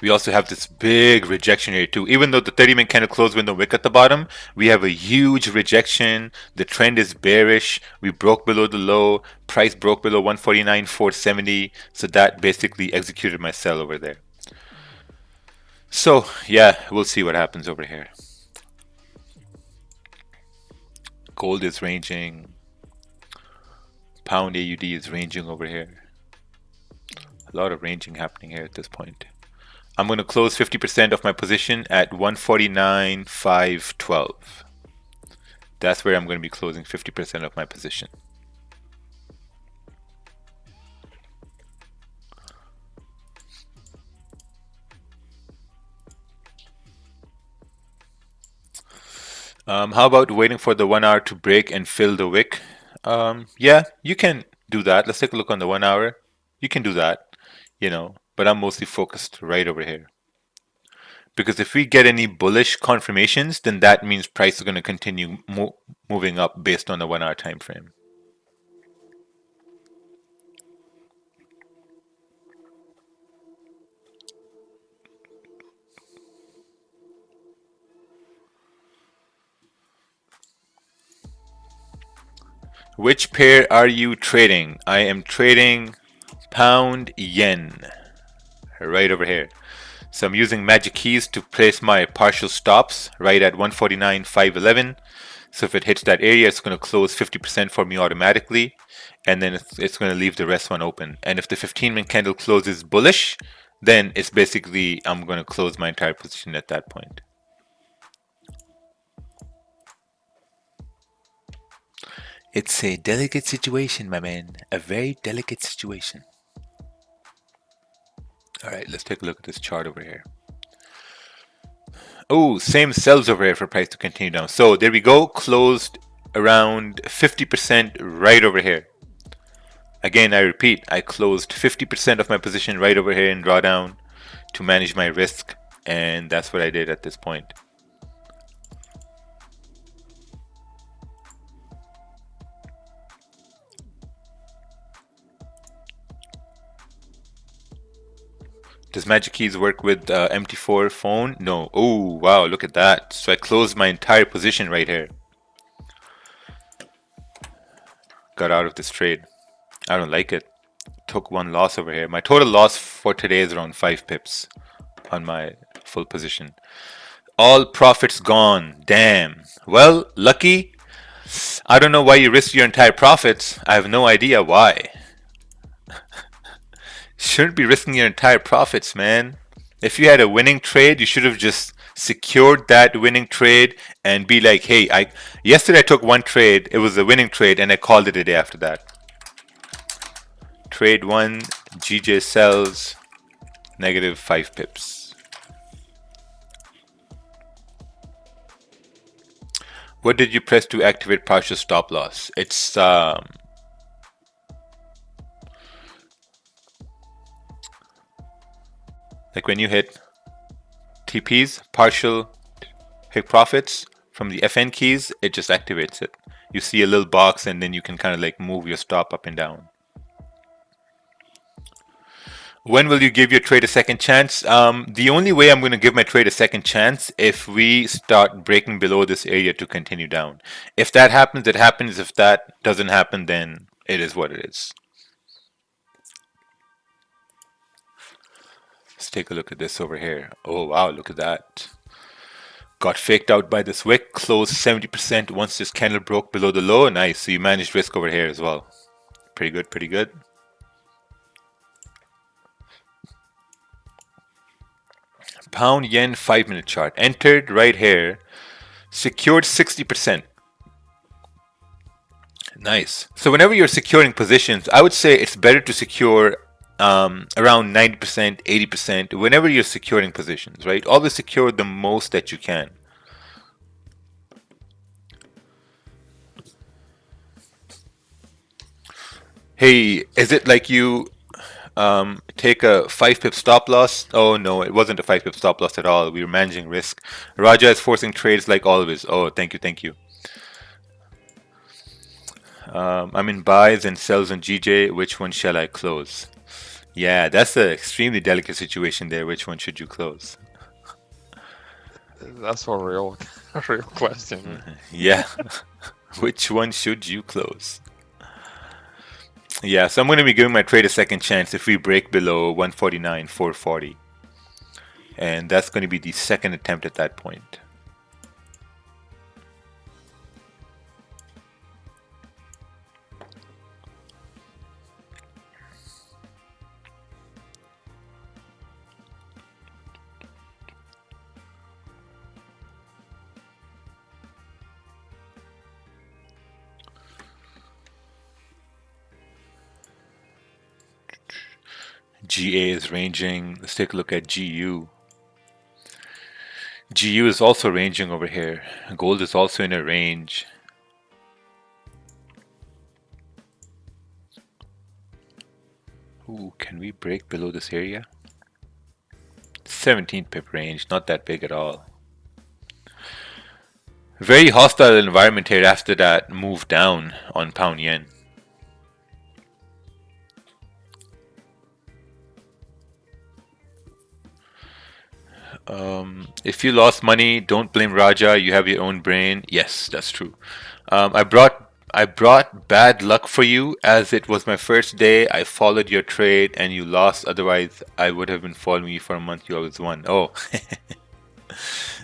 We also have this big rejection here too. Even though the 30-minute candle closed with no wick at the bottom, we have a huge rejection. The trend is bearish. We broke below the low. Price broke below 149.470. So that basically executed my sell over there. So yeah, we'll see what happens over here. Gold is ranging. Pound AUD is ranging over here. A lot of ranging happening here at this point. I'm going to close 50% of my position at 149.512. That's where I'm going to be closing 50% of my position. How about waiting for the 1 hour to break and fill the wick? Yeah, you can do that. Let's take a look on the 1 hour. You can do that, but I'm mostly focused right over here. Because if we get any bullish confirmations, then that means price is going to continue moving up based on the 1 hour time frame. Which pair are you trading? I am trading pound yen right over here. So I'm using magic keys to place my partial stops right at 149.511. So if it hits that area, it's going to close 50% for me automatically. And then it's going to leave the rest one open. And if the 15-minute candle closes bullish, then it's basically, I'm going to close my entire position at that point. It's a delicate situation, my man. A very delicate situation. All right, let's take a look at this chart over here. Oh, same sells over here for price to continue down. So there we go, closed around 50% right over here. Again, I repeat, I closed 50% of my position right over here in drawdown to manage my risk, and that's what I did at this point. Does Magic Keys work with MT4 phone? No. Oh, wow, look at that. So I closed my entire position right here. Got out of this trade. I don't like it. Took one loss over here. My total loss for today is around 5 pips on my full position. All profits gone. Damn. Well, lucky. I don't know why you risked your entire profits. I have no idea why. Shouldn't be risking your entire profits, man. If you had a winning trade, you should have just secured that winning trade and be like, hey, yesterday I took one trade, it was a winning trade, and I called it a day after that. Trade 1, GJ sells, negative 5 pips. What did you press to activate partial stop loss? It's like when you hit TPs, partial hit profits from the FN keys, it just activates it. You see a little box and then you can kind of like move your stop up and down. When will you give your trade a second chance? The only way I'm going to give my trade a second chance if we start breaking below this area to continue down. If that happens, it happens. If that doesn't happen, then it is what it is. Let's take a look at this over here. Oh, wow, look at that. Got faked out by this wick, closed 70% once this candle broke below the low. Nice, so you managed risk over here as well. Pretty good, pretty good. Pound yen 5-minute chart. Entered right here. Secured 60%. Nice. So whenever you're securing positions, I would say it's better to secure around 90%, 80%, whenever you're securing positions, right? Always secure the most that you can. Hey, is it like you take a 5 pip stop loss? Oh no, it wasn't a 5 pip stop loss at all. We were managing risk. Raja is forcing trades like always. Oh, thank you, thank you. I'm in buys and sells on GJ. Which one shall I close? Yeah, that's an extremely delicate situation there. Which one should you close? That's a real question. Yeah. Which one should you close? Yeah, so I'm going to be giving my trade a second chance if we break below 149.440. And that's going to be the second attempt at that point. GA is ranging. Let's take a look at GU. GU is also ranging over here. Gold is also in a range. Ooh, can we break below this area? 17 pip range, not that big at all. Very hostile environment here after that move down on pound yen. If you lost money, don't blame Raja. You have your own brain. Yes, that's true. I brought bad luck for you as it was my first day. I followed your trade and you lost. Otherwise, I would have been following you for a month. You always won. Oh,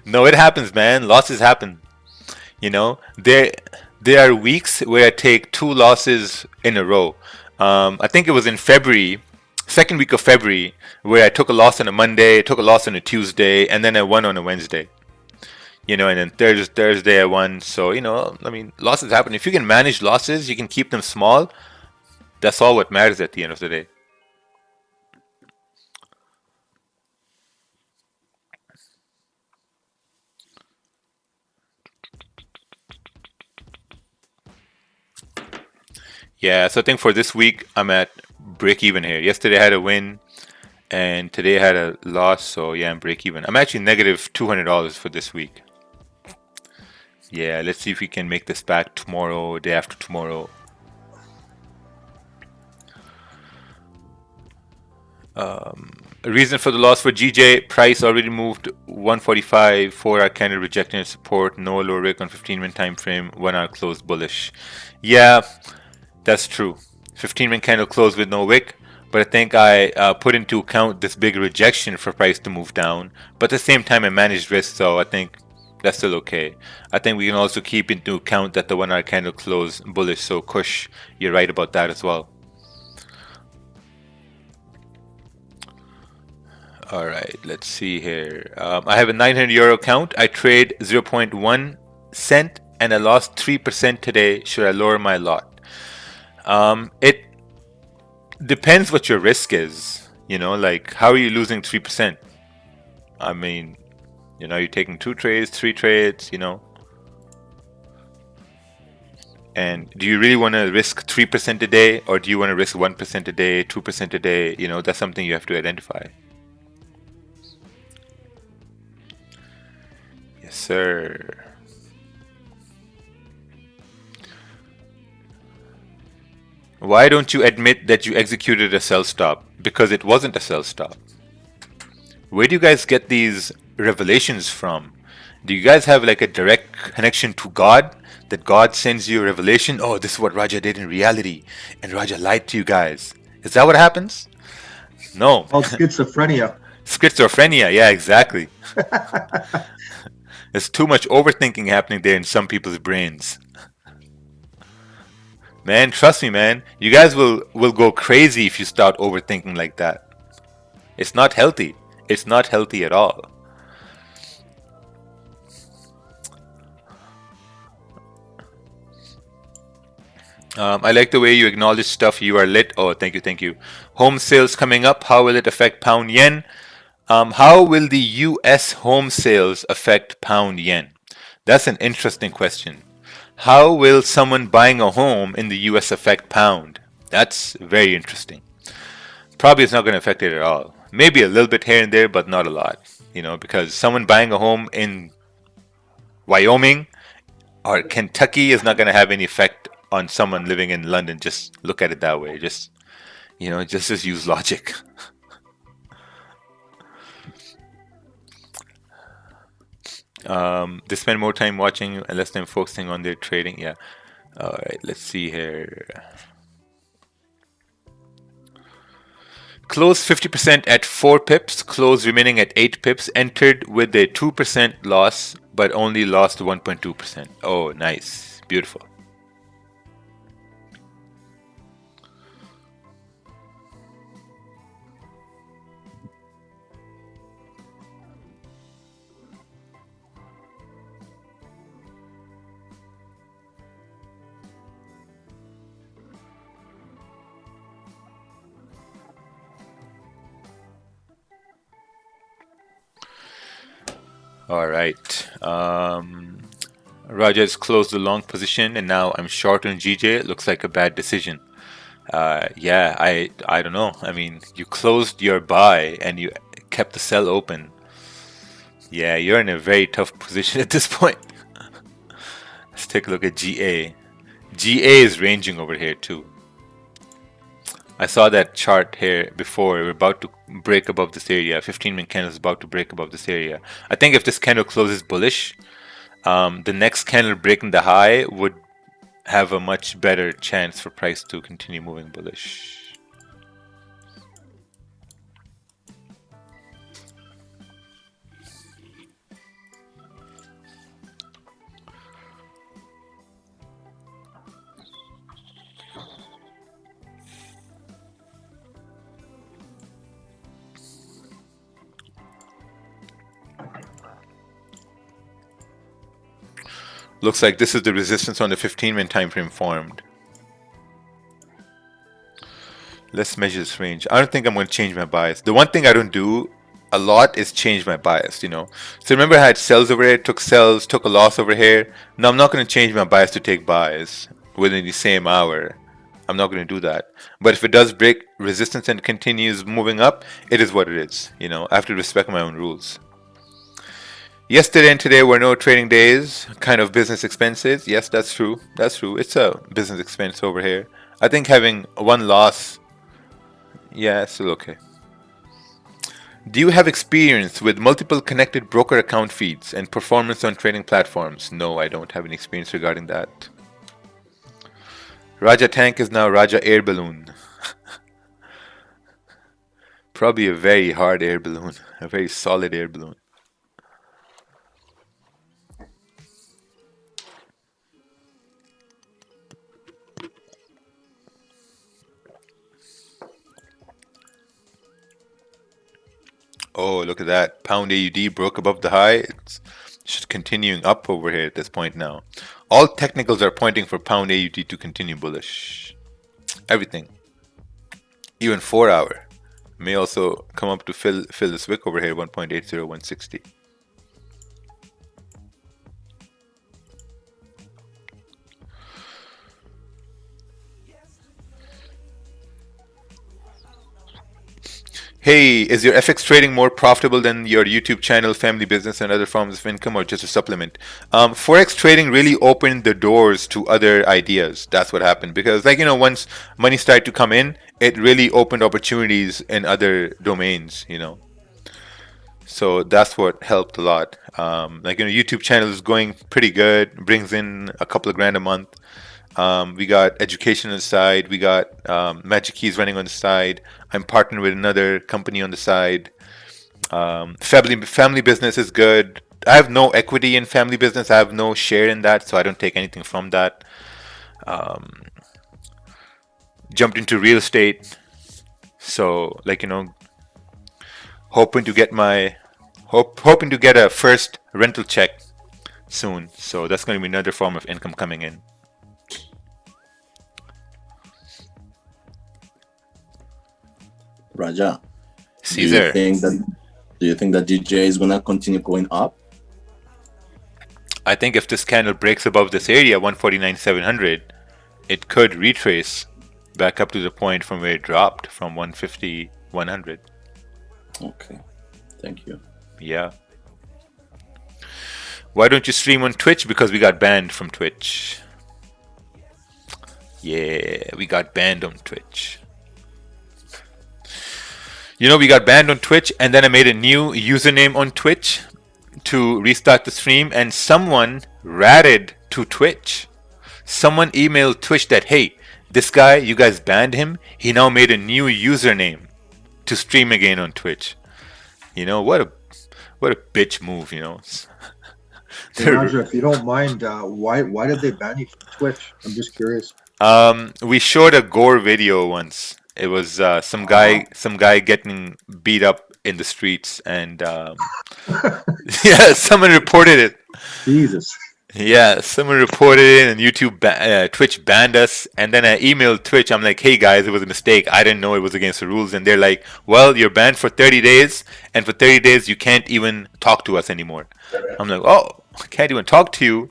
no, it happens, man. Losses happen. You know, there are weeks where I take 2 losses in a row. I think it was in February. Second week of February, where I took a loss on a Monday, took a loss on a Tuesday, and then I won on a Wednesday. You know, and then Thursday I won. So, you know, I mean, losses happen. If you can manage losses, you can keep them small. That's all what matters at the end of the day. Yeah, so I think for this week, I'm at break even here. Yesterday I had a win, and today I had a loss, so yeah, I'm break even. I'm actually negative $200 for this week. Yeah, let's see if we can make this back tomorrow, day after tomorrow. A reason for the loss for GJ, price already moved 145, 4-hour candle rejecting its support, no lower wick on 15-minute time frame, 1-hour closed bullish. Yeah, that's true. 15-minute candle closed with no wick, but I think I put into account this big rejection for price to move down. But at the same time, I managed risk, so I think that's still okay. I think we can also keep into account that the 1-hour candle closed bullish, so Kush, you're right about that as well. All right, let's see here. I have a 900 euro account. I trade 0.1 cent and I lost 3% today. Should I lower my lot? It depends what your risk is. You know, like how are you losing 3%? I mean, you know, you're taking 2 trades, 3 trades, you know. And do you really want to risk 3% a day, or do you want to risk 1% a day, 2% a day? You know, that's something you have to identify. Yes, sir. Why don't you admit that you executed a sell stop? Because it wasn't a sell stop. Where do you guys get these revelations from? Do you guys have like a direct connection to God? That God sends you a revelation? Oh, this is what Raja did in reality, and Raja lied to you guys. Is that what happens? No. Called schizophrenia. Schizophrenia, yeah, exactly. There's too much overthinking happening there in some people's brains. Man, trust me, man. You guys will go crazy if you start overthinking like that. It's not healthy. It's not healthy at all. I like the way you acknowledge stuff. You are lit. Oh, thank you, thank you. Home sales coming up. How will it affect pound yen? How will the US home sales affect pound yen? That's an interesting question. How will someone buying a home in the US affect pound? That's very interesting. Probably it's not going to affect it at all. Maybe a little bit here and there, but not a lot. You know, because someone buying a home in Wyoming or Kentucky is not going to have any effect on someone living in London. Just look at it that way. Just, you know, just use logic. They spend more time watching and less time focusing on their trading. Yeah. All right, let's see here. Close 50% at 4 pips, close remaining at 8 pips, entered with a 2% loss, but only lost 1.2%. Oh, nice. Beautiful. All right. Raja has closed the long position, and now I'm short on GJ. It looks like a bad decision. Yeah, I don't know. I mean, you closed your buy and you kept the sell open. Yeah, you're in a very tough position at this point. Let's take a look at GA. GA is ranging over here too. I saw that chart here before. We're about to break above this area. 15-minute candle is about to break above this area. I think if this candle closes bullish, the next candle breaking the high would have a much better chance for price to continue moving bullish. Looks like this is the resistance on the 15-minute time frame formed. Let's measure this range. I don't think I'm going to change my bias. The one thing I don't do a lot is change my bias, you know. So remember I had sells over here, took sells, took a loss over here. Now I'm not going to change my bias to take buys within the same hour. I'm not going to do that. But if it does break resistance and continues moving up, it is what it is. You know, I have to respect my own rules. Yesterday and today were no trading days, kind of business expenses. Yes, that's true. That's true. It's a business expense over here. I think having one loss, yeah, it's still okay. Do you have experience with multiple connected broker account feeds and performance on trading platforms? No, I don't have any experience regarding that. Raja Tank is now Raja Air Balloon. Probably a very hard air balloon, a very solid air balloon. Oh, look at that. Pound AUD broke above the high. It's just continuing up over here at this point now. All technicals are pointing for Pound AUD to continue bullish. Everything. Even 4 hour may also come up to fill this wick over here, 1.80160. Hey, is your FX trading more profitable than your YouTube channel, family business, and other forms of income, or just a supplement? Forex trading really opened the doors to other ideas. That's what happened. Because, like, you know, once money started to come in, it really opened opportunities in other domains, you know. So that's what helped a lot. Like, you know, YouTube channel is going pretty good, brings in a couple of grand a month. We got education on the side. We got Magic Keys running on the side. I'm partnered with another company on the side. Family business is good. I have no equity in family business. I have no share in that, so I don't take anything from that. Jumped into real estate. So, like, you know, hoping to get a first rental check soon. So that's going to be another form of income coming in. Raja, Caesar. do you think that DJ is gonna continue going up? I think if this candle breaks above this area, 149.700, it could retrace back up to the point from where it dropped from 150, 100. Okay, thank you. Yeah. Why don't you stream on Twitch? Because we got banned from Twitch. Yeah, we got banned on Twitch. You know, we got banned on Twitch, and then I made a new username on Twitch to restart the stream, and someone ratted to Twitch. Someone emailed Twitch that, hey, this guy, you guys banned him. He now made a new username to stream again on Twitch. You know, what a bitch move, you know. Hey, Raja, if you don't mind, why did they ban you from Twitch? I'm just curious. We showed a gore video once. It was some guy getting beat up in the streets, and yeah, someone reported it. Jesus. Yeah, someone reported it, and YouTube, Twitch banned us. And then I emailed Twitch. I'm like, hey guys, it was a mistake. I didn't know it was against the rules. And they're like, well, you're banned for 30 days, and for 30 days you can't even talk to us anymore. I'm like, oh, I can't even talk to you.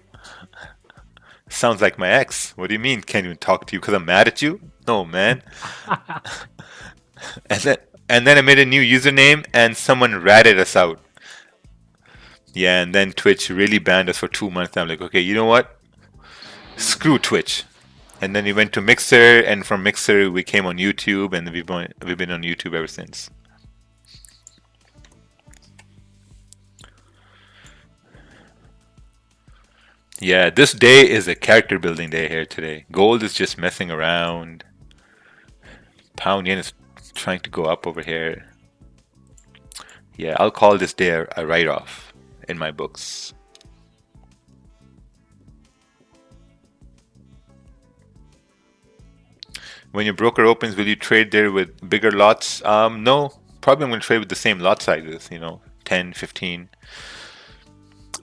Sounds like my ex. What do you mean can't even talk to you? Because I'm mad at you? No, man. and then I made a new username, and someone ratted us out. Yeah, and then Twitch really banned us for 2 months. I'm like, okay, you know what? Screw Twitch. And then we went to Mixer, and from Mixer we came on YouTube, and we've been on YouTube ever since. Yeah, this day is a character building day here today. Gold is just messing around. Pound yen is trying to go up over here. Yeah, I'll call this day a write-off in my books. When your broker opens, will you trade there with bigger lots? No, probably I'm going to trade with the same lot sizes, you know, 10, 15.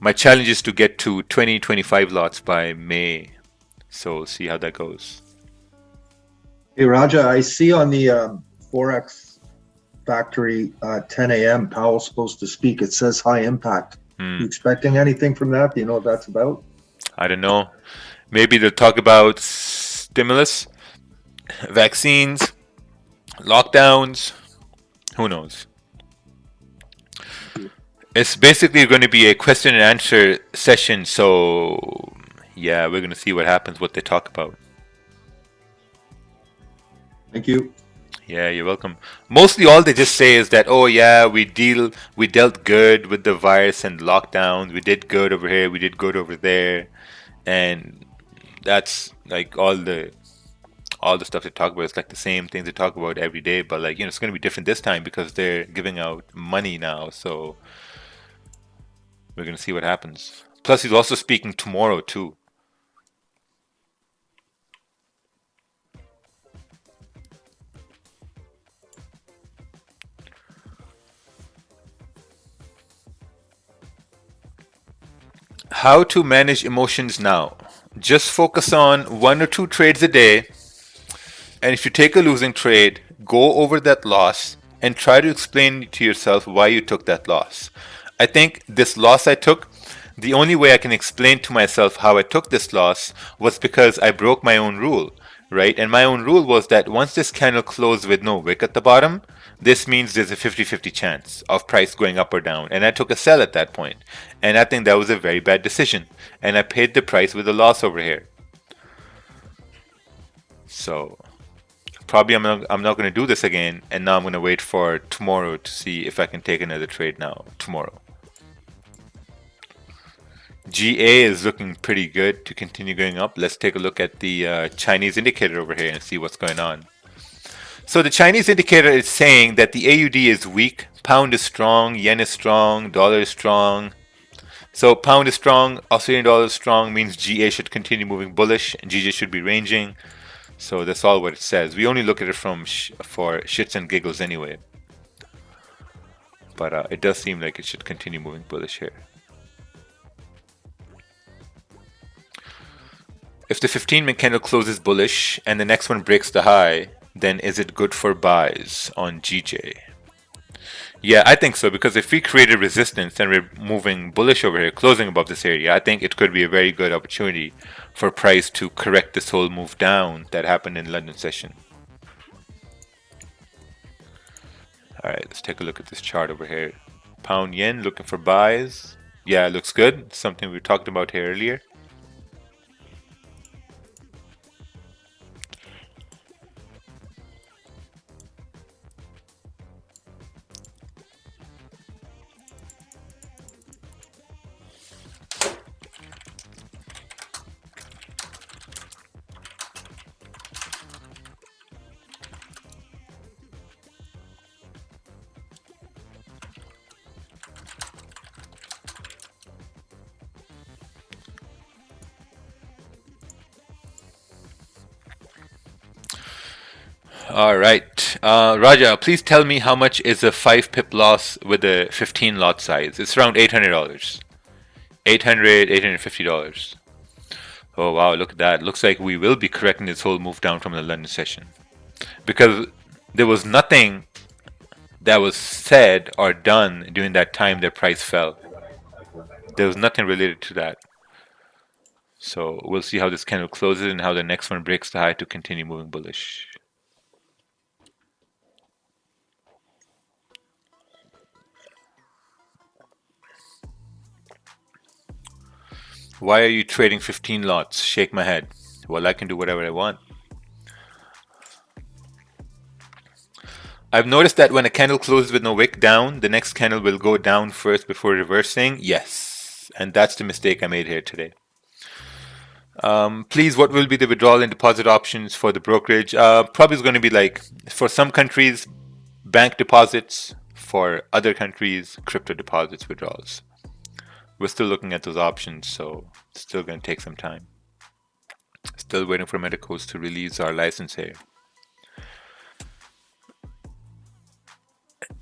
My challenge is to get to 20, 25 lots by May. So we'll see how that goes. Hey, Raja, I see on the Forex Factory 10 a.m. Powell's supposed to speak. It says high impact. You expecting anything from that? Do you know what that's about? I don't know. Maybe they'll talk about stimulus. Vaccines, lockdowns, who knows? It's basically going to be a question and answer session, so yeah, we're going to see what happens, what they talk about. Thank you. Yeah, you're welcome. Mostly all they just say is that, oh yeah, we dealt good with the virus and lockdowns. We did good over here, we did good over there. And that's like all the stuff they talk about. It's like the same things they talk about every day, but like, it's going to be different this time because they're giving out money now. So we're going to see what happens. Plus, he's also speaking tomorrow too. How to manage emotions now. Just focus on 1 or 2 trades a day. And if you take a losing trade, go over that loss and try to explain to yourself why you took that loss. I think this loss I took, the only way I can explain to myself how I took this loss was because I broke my own rule, right? And my own rule was that once this candle closed with no wick at the bottom, this means there's a 50-50 chance of price going up or down. And I took a sell at that point. And I think that was a very bad decision. And I paid the price with a loss over here. So probably I'm not going to do this again. And now I'm going to wait for tomorrow to see if I can take another trade now, tomorrow. GA is looking pretty good to continue going up. Let's take a look at the Chinese indicator over here and see what's going on. So the Chinese indicator is saying that the AUD is weak, pound is strong, yen is strong, dollar is strong. So pound is strong, Australian dollar is strong, means GA should continue moving bullish and GJ should be ranging. So that's all what it says. We only look at it for shits and giggles anyway. But it does seem like it should continue moving bullish here. If the 15-minute candle closes bullish and the next one breaks the high, then is it good for buys on GJ? Yeah, I think so, because if we created resistance and we're moving bullish over here, closing above this area, I think it could be a very good opportunity for price to correct this whole move down that happened in London session. Alright, let's take a look at this chart over here. Pound yen, looking for buys. Yeah, it looks good. Something we talked about here earlier. All right, Raja, please tell me how much is a 5 pip loss with a 15 lot size? It's around $800. $850. Oh wow, look at that. Looks like we will be correcting this whole move down from the London session, because there was nothing that was said or done during that time the price fell. There was nothing related to that. So we'll see how this candle closes and how the next one breaks the high to continue moving bullish. Why are you trading 15 lots? Shake my head. Well, I can do whatever I want. I've noticed that when a candle closes with no wick down, the next candle will go down first before reversing. Yes, and that's the mistake I made here today. Please, what will be the withdrawal and deposit options for the brokerage? Probably is going to be like, for some countries, bank deposits. For other countries, crypto deposits, withdrawals. We're still looking at those options, so it's still going to take some time. Still waiting for Medicos to release our license here.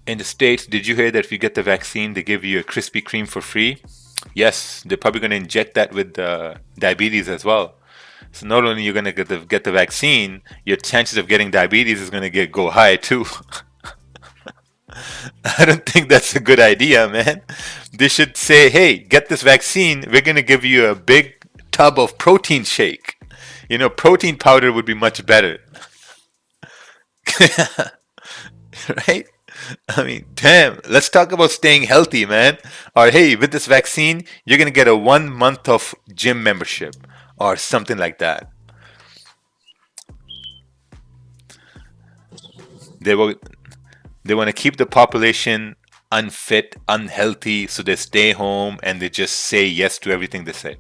In the States, did you hear that if you get the vaccine, they give you a Krispy Kreme for free? Yes, they're probably going to inject that with diabetes as well. So not only you're going to get the vaccine, your chances of getting diabetes is going to go high too. I don't think that's a good idea, man. They should say, hey, get this vaccine. We're going to give you a big tub of protein shake. You know, protein powder would be much better. Right? I mean, damn, let's talk about staying healthy, man. Or hey, with this vaccine, you're gonna get a 1 month of gym membership or something like that. They will they want to keep the population unfit, unhealthy, so they stay home and they just say yes to everything they say.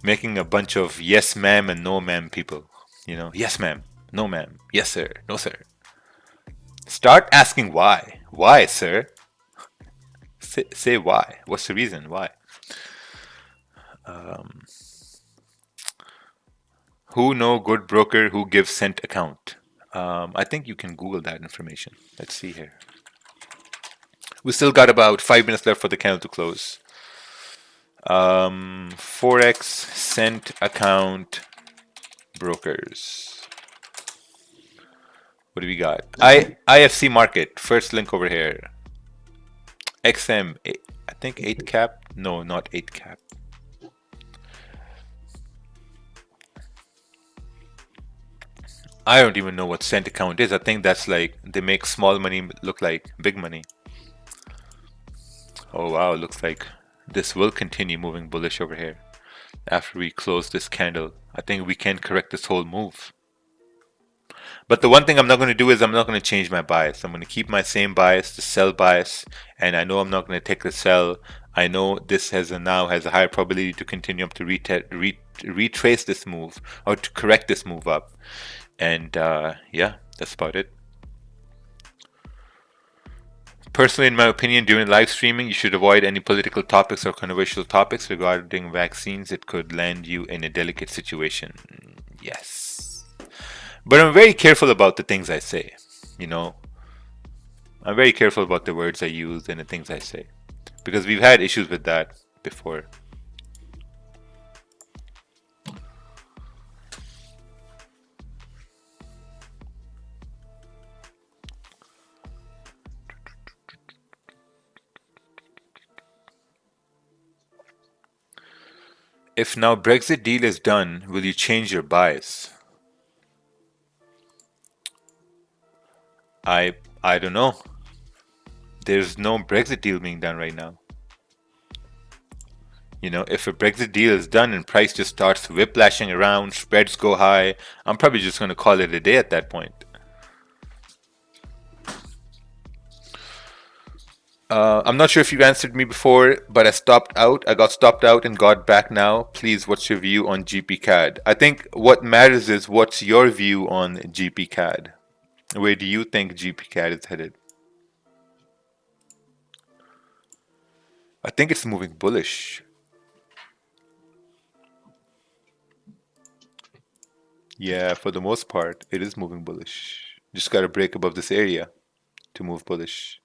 Making a bunch of yes ma'am and no ma'am people. Yes ma'am, no ma'am, yes sir, no sir. Start asking why. Why, sir? Say why. What's the reason? Why? Who know good broker who gives cent account? I think you can Google that information. Let's see here. We still got about 5 minutes left for the candle to close. Forex cent account brokers. What do we got? IFC market. First link over here. XM. I think 8 cap. No, not 8 cap. I don't even know what cent account is. I think that's like they make small money look like big money. Oh wow, looks like this will continue moving bullish over here after we close this candle. I think we can correct this whole move. But the one thing I'm not going to do is I'm not going to change my bias. I'm going to keep my same bias, the sell bias, and I know I'm not going to take the sell. I know this now has a higher probability to continue up to retrace this move or to correct this move up. And yeah, that's about it. Personally, in my opinion, during live streaming, you should avoid any political topics or controversial topics regarding vaccines. It could land you in a delicate situation. Yes. But I'm very careful about the things I say. I'm very careful about the words I use and the things I say. Because we've had issues with that before. If now Brexit deal is done, will you change your bias? I don't know. There's no Brexit deal being done right now. If a Brexit deal is done and price just starts whiplashing around, spreads go high, I'm probably just going to call it a day at that point. I'm not sure if you answered me before, but I stopped out. I got stopped out and got back now. Please, what's your view on GPCAD? I think what matters is what's your view on GPCAD? Where do you think GPCAD is headed? I think it's moving bullish. Yeah, for the most part, it is moving bullish. Just got to break above this area to move bullish.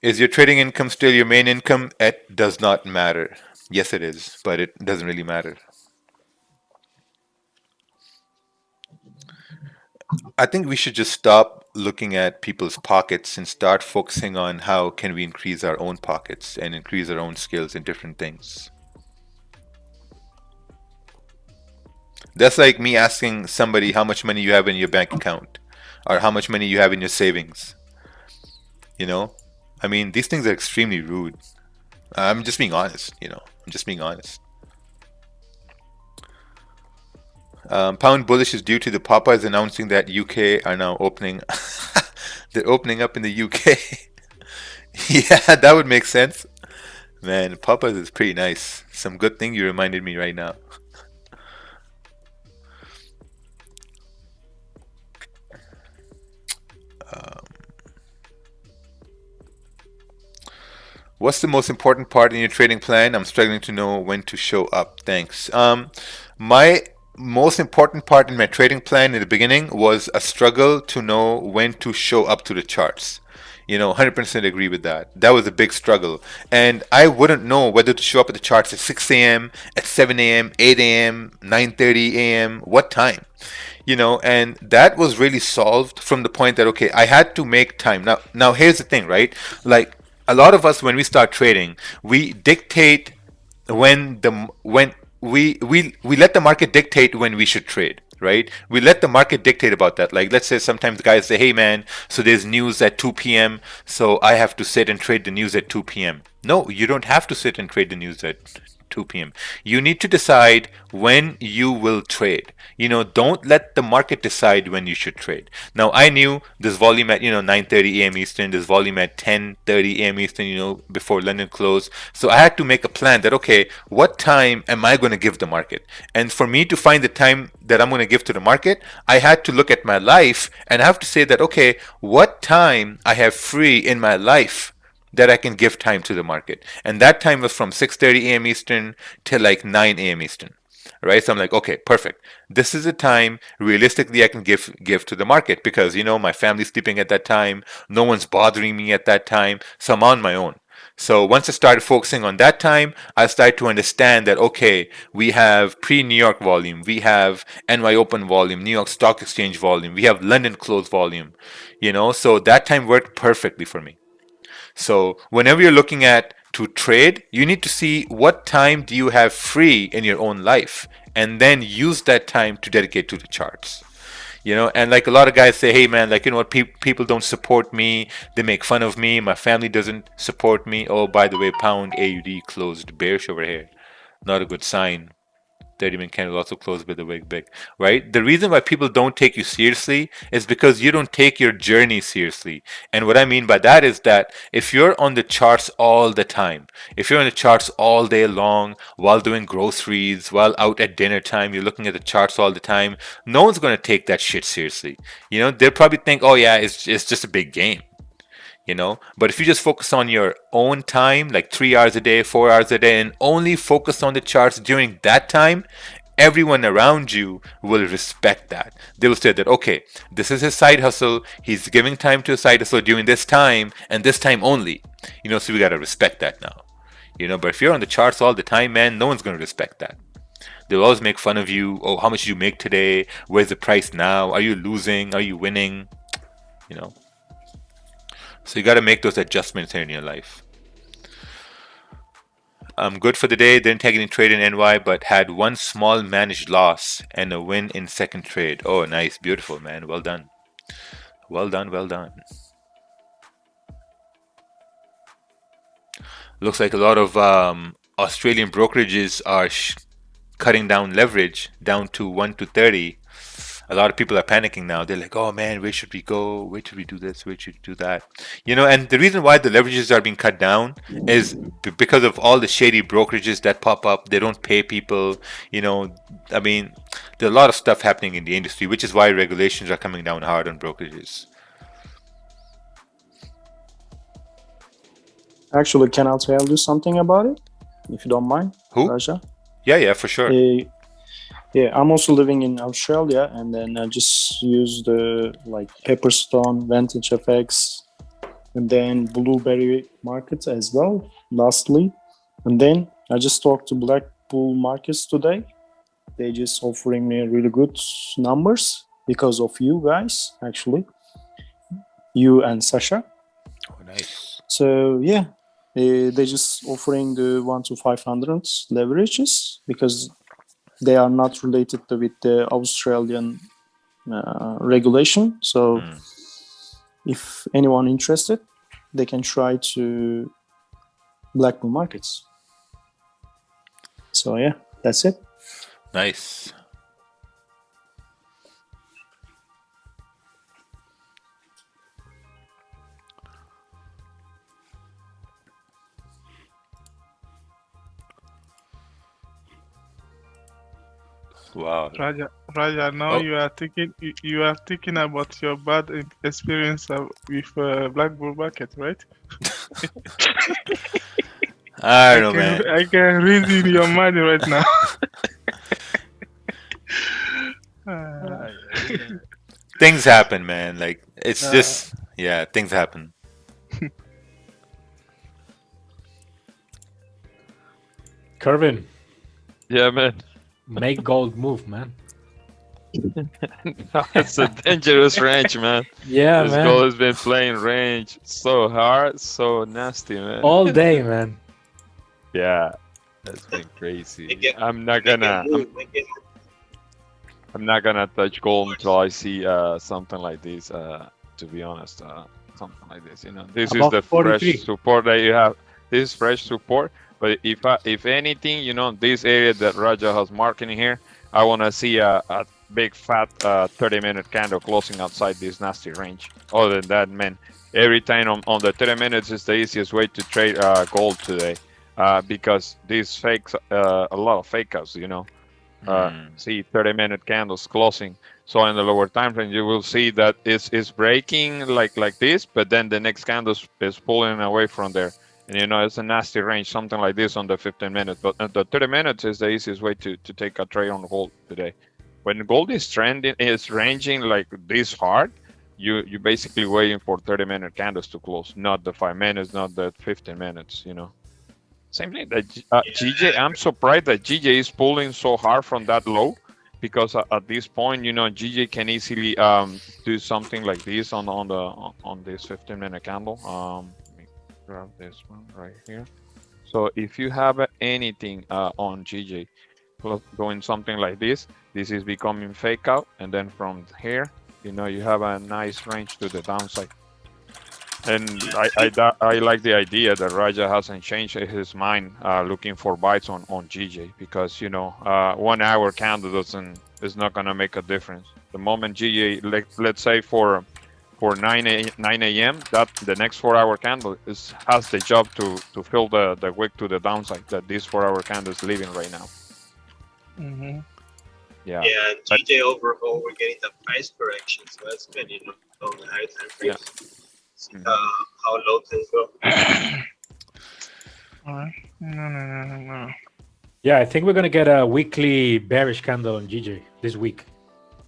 Is your trading income still your main income? It does not matter. Yes, it is, but it doesn't really matter. I think we should just stop looking at people's pockets and start focusing on how can we increase our own pockets and increase our own skills in different things. That's like me asking somebody how much money you have in your bank account or how much money you have in your savings. I mean, these things are extremely rude. I'm just being honest, I'm just being honest. Pound bullish is due to the Popeyes announcing that UK are now opening. They're opening up in the UK. Yeah, that would make sense. Man, Popeyes is pretty nice. Some good thing you reminded me right now. What's the most important part in your trading plan? I'm struggling to know when to show up. Thanks. My most important part in my trading plan in the beginning was a struggle to know when to show up to the charts. 100% agree with that. That was a big struggle. And I wouldn't know whether to show up at the charts at 6 a.m., at 7 a.m., 8 a.m., 9:30 a.m., what time. And that was really solved from the point that, okay, I had to make time. Now here's the thing, right? Like, a lot of us, when we start trading, we dictate we let the market dictate when we should trade. right? We let the market dictate about that. Like, let's say sometimes guys say, hey man, so there's news at 2 p.m. so I have to sit and trade the news at 2 p.m. No, you don't have to sit and trade the news at 2 p.m. You need to decide when you will trade. Don't let the market decide when you should trade. Now, I knew this volume at 9:30 a.m. Eastern, this volume at 10:30 a.m. Eastern, before London closed. So I had to make a plan that, okay, what time am I going to give the market? And for me to find the time that I'm going to give to the market, I had to look at my life and I have to say that, okay, what time I have free in my life that I can give time to the market. And that time was from 6:30 a.m. Eastern till like 9 a.m. Eastern. Right? So I'm like, okay, perfect. This is a time realistically I can give to the market because my family's sleeping at that time, no one's bothering me at that time, so I'm on my own. So once I started focusing on that time, I started to understand that, okay, we have pre-New York volume, we have NY Open volume, New York Stock Exchange volume, we have London close volume, so that time worked perfectly for me. So whenever you're looking at to trade, you need to see what time do you have free in your own life and then use that time to dedicate to the charts. And like a lot of guys say, hey man, like, what, people don't support me, they make fun of me, my family doesn't support me. Oh, by the way, pound AUD closed bearish over here. Not a good sign. 30-minute candle also closed with the wick big, right? The reason why people don't take you seriously is because you don't take your journey seriously. And what I mean by that is that if you're on the charts all the time, if you're on the charts all day long, while doing groceries, while out at dinner time, you're looking at the charts all the time, no one's going to take that shit seriously. They'll probably think, oh yeah, it's just a big game. But if you just focus on your own time, like 3 hours a day, 4 hours a day, and only focus on the charts during that time, everyone around you will respect that. They will say that, okay, this is his side hustle, he's giving time to his side hustle during this time and this time only. So we got to respect that now. But if you're on the charts all the time, man, no one's going to respect that. They'll always make fun of you. Oh, how much did you make today? Where's the price now? Are you losing? Are you winning? So you got to make those adjustments here in your life. I'm good for the day. Didn't take any trade in NY, but had one small managed loss and a win in second trade. Oh, nice. Beautiful, man. Well done. Well done. Well done. Looks like a lot of Australian brokerages are cutting down leverage down to 1 to 30. A lot of people are panicking now. They're like, oh man, where should we go? Where should we do this? Where should we do that? And the reason why the leverages are being cut down is because of all the shady brokerages that pop up. They don't pay people. I mean, there's a lot of stuff happening in the industry, which is why regulations are coming down hard on brokerages. Actually, can I tell you something about it? If you don't mind, Who? Raja? Yeah, for sure. Yeah, I'm also living in Australia, and then I just use the Pepperstone, Vantage FX, and then Blueberry markets as well, lastly. And then I just talked to Blackpool markets today. They just offering me really good numbers because of you guys, actually. You and Sasha. Oh, nice. So, yeah, they just offering the 1 to 500 leverages because they are not related with the Australian regulation. So if anyone interested, they can try to Blackpool markets. So yeah, that's it. Nice. Wow. Raja, now Oh. you are thinking about your bad experience with Blackpool market, right? I don't know, man. I can read in your mind right now. Things happen, man. Like, it's just, yeah, things happen. Kervin, Yeah, man. make gold move, man. It's a dangerous range, man. Yeah, This man. goal has been playing range so hard, so nasty, man. All day, man. Yeah, that's been crazy. I'm not gonna. I'm not gonna touch gold until I see something like this. To be honest, something like this. You know, this is Above the 43. fresh support that you have. This is fresh support. But if anything, you know, this area that Raja has marked in here, I wanna see a big fat 30-minute candle closing outside this nasty range. Other than that, man, every time on the 30 minutes is the easiest way to trade gold today. Because these fakes, a lot of fake outs, you know. See 30-minute candles closing. So in the lower time frame, you will see that it's breaking like this, but then the next candle is pulling away from there. And you know, it's a nasty range, something like this on the 15 minutes. But the 30 minutes is the easiest way to take a trade on gold today. When gold is trending, is ranging like this hard, you basically waiting for 30-minute candles to close, not the 5 minutes, not the 15 minutes, you know. Same thing that GJ, I'm surprised that GJ is pulling so hard from that low, because at this point, you know, GJ can easily do something like this on this 15-minute candle. Let me grab this one right here. So if you have anything on GJ going something like this is becoming fake out, and then from here, you know, you have a nice range to the downside. And I like the idea that Raja hasn't changed his mind looking for bites on GJ, because, you know, 1 hour candle is not gonna make a difference. The moment GJ, let's say for 9 a.m., that the next 4-hour candle has the job to fill the wick to the downside that this 4-hour candle is leaving right now. Mm-hmm. Yeah. Yeah, and GJ overall, we're getting the price correction, so that's good, you know, on the higher time frames. Yeah. See how low things go. No. Yeah, I think we're gonna get a weekly bearish candle on GJ this week.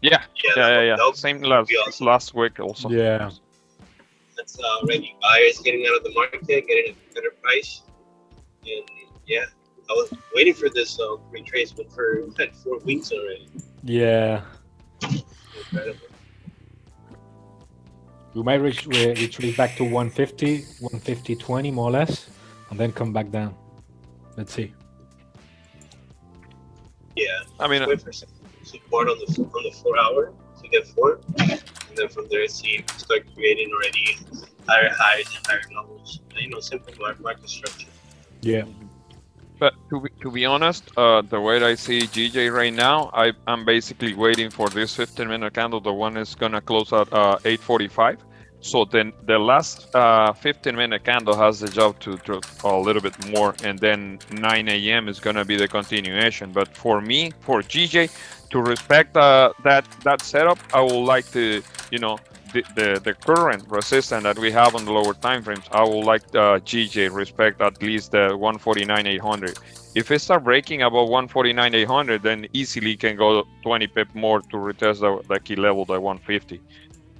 Yeah. That'll Same be awesome. last week also. Yeah. That's regular buyers getting out of the market, getting a better price. And yeah, I was waiting for this retracement for 4 weeks already. Yeah. Incredible. We might retrace back to 150, 150.20 more or less, and then come back down. Let's see. Yeah, I mean, wait for support on the 4 hour to get 4, and then from there see start creating already higher highs and higher lows. You know, simple market structure. Yeah. But to be honest, the way I see GJ right now, I'm basically waiting for this 15-minute candle. The one is gonna close at 8:45. So then the last 15-minute candle has the job to drop a little bit more, and then 9 a.m. is gonna be the continuation. But for me, for GJ, to respect that setup, I would like to, you know, the current resistance that we have on the lower time frames, I would like GJ respect at least the 149.800. If it start breaking above 149.800, then easily can go 20 pip more to retest the key level, the 150.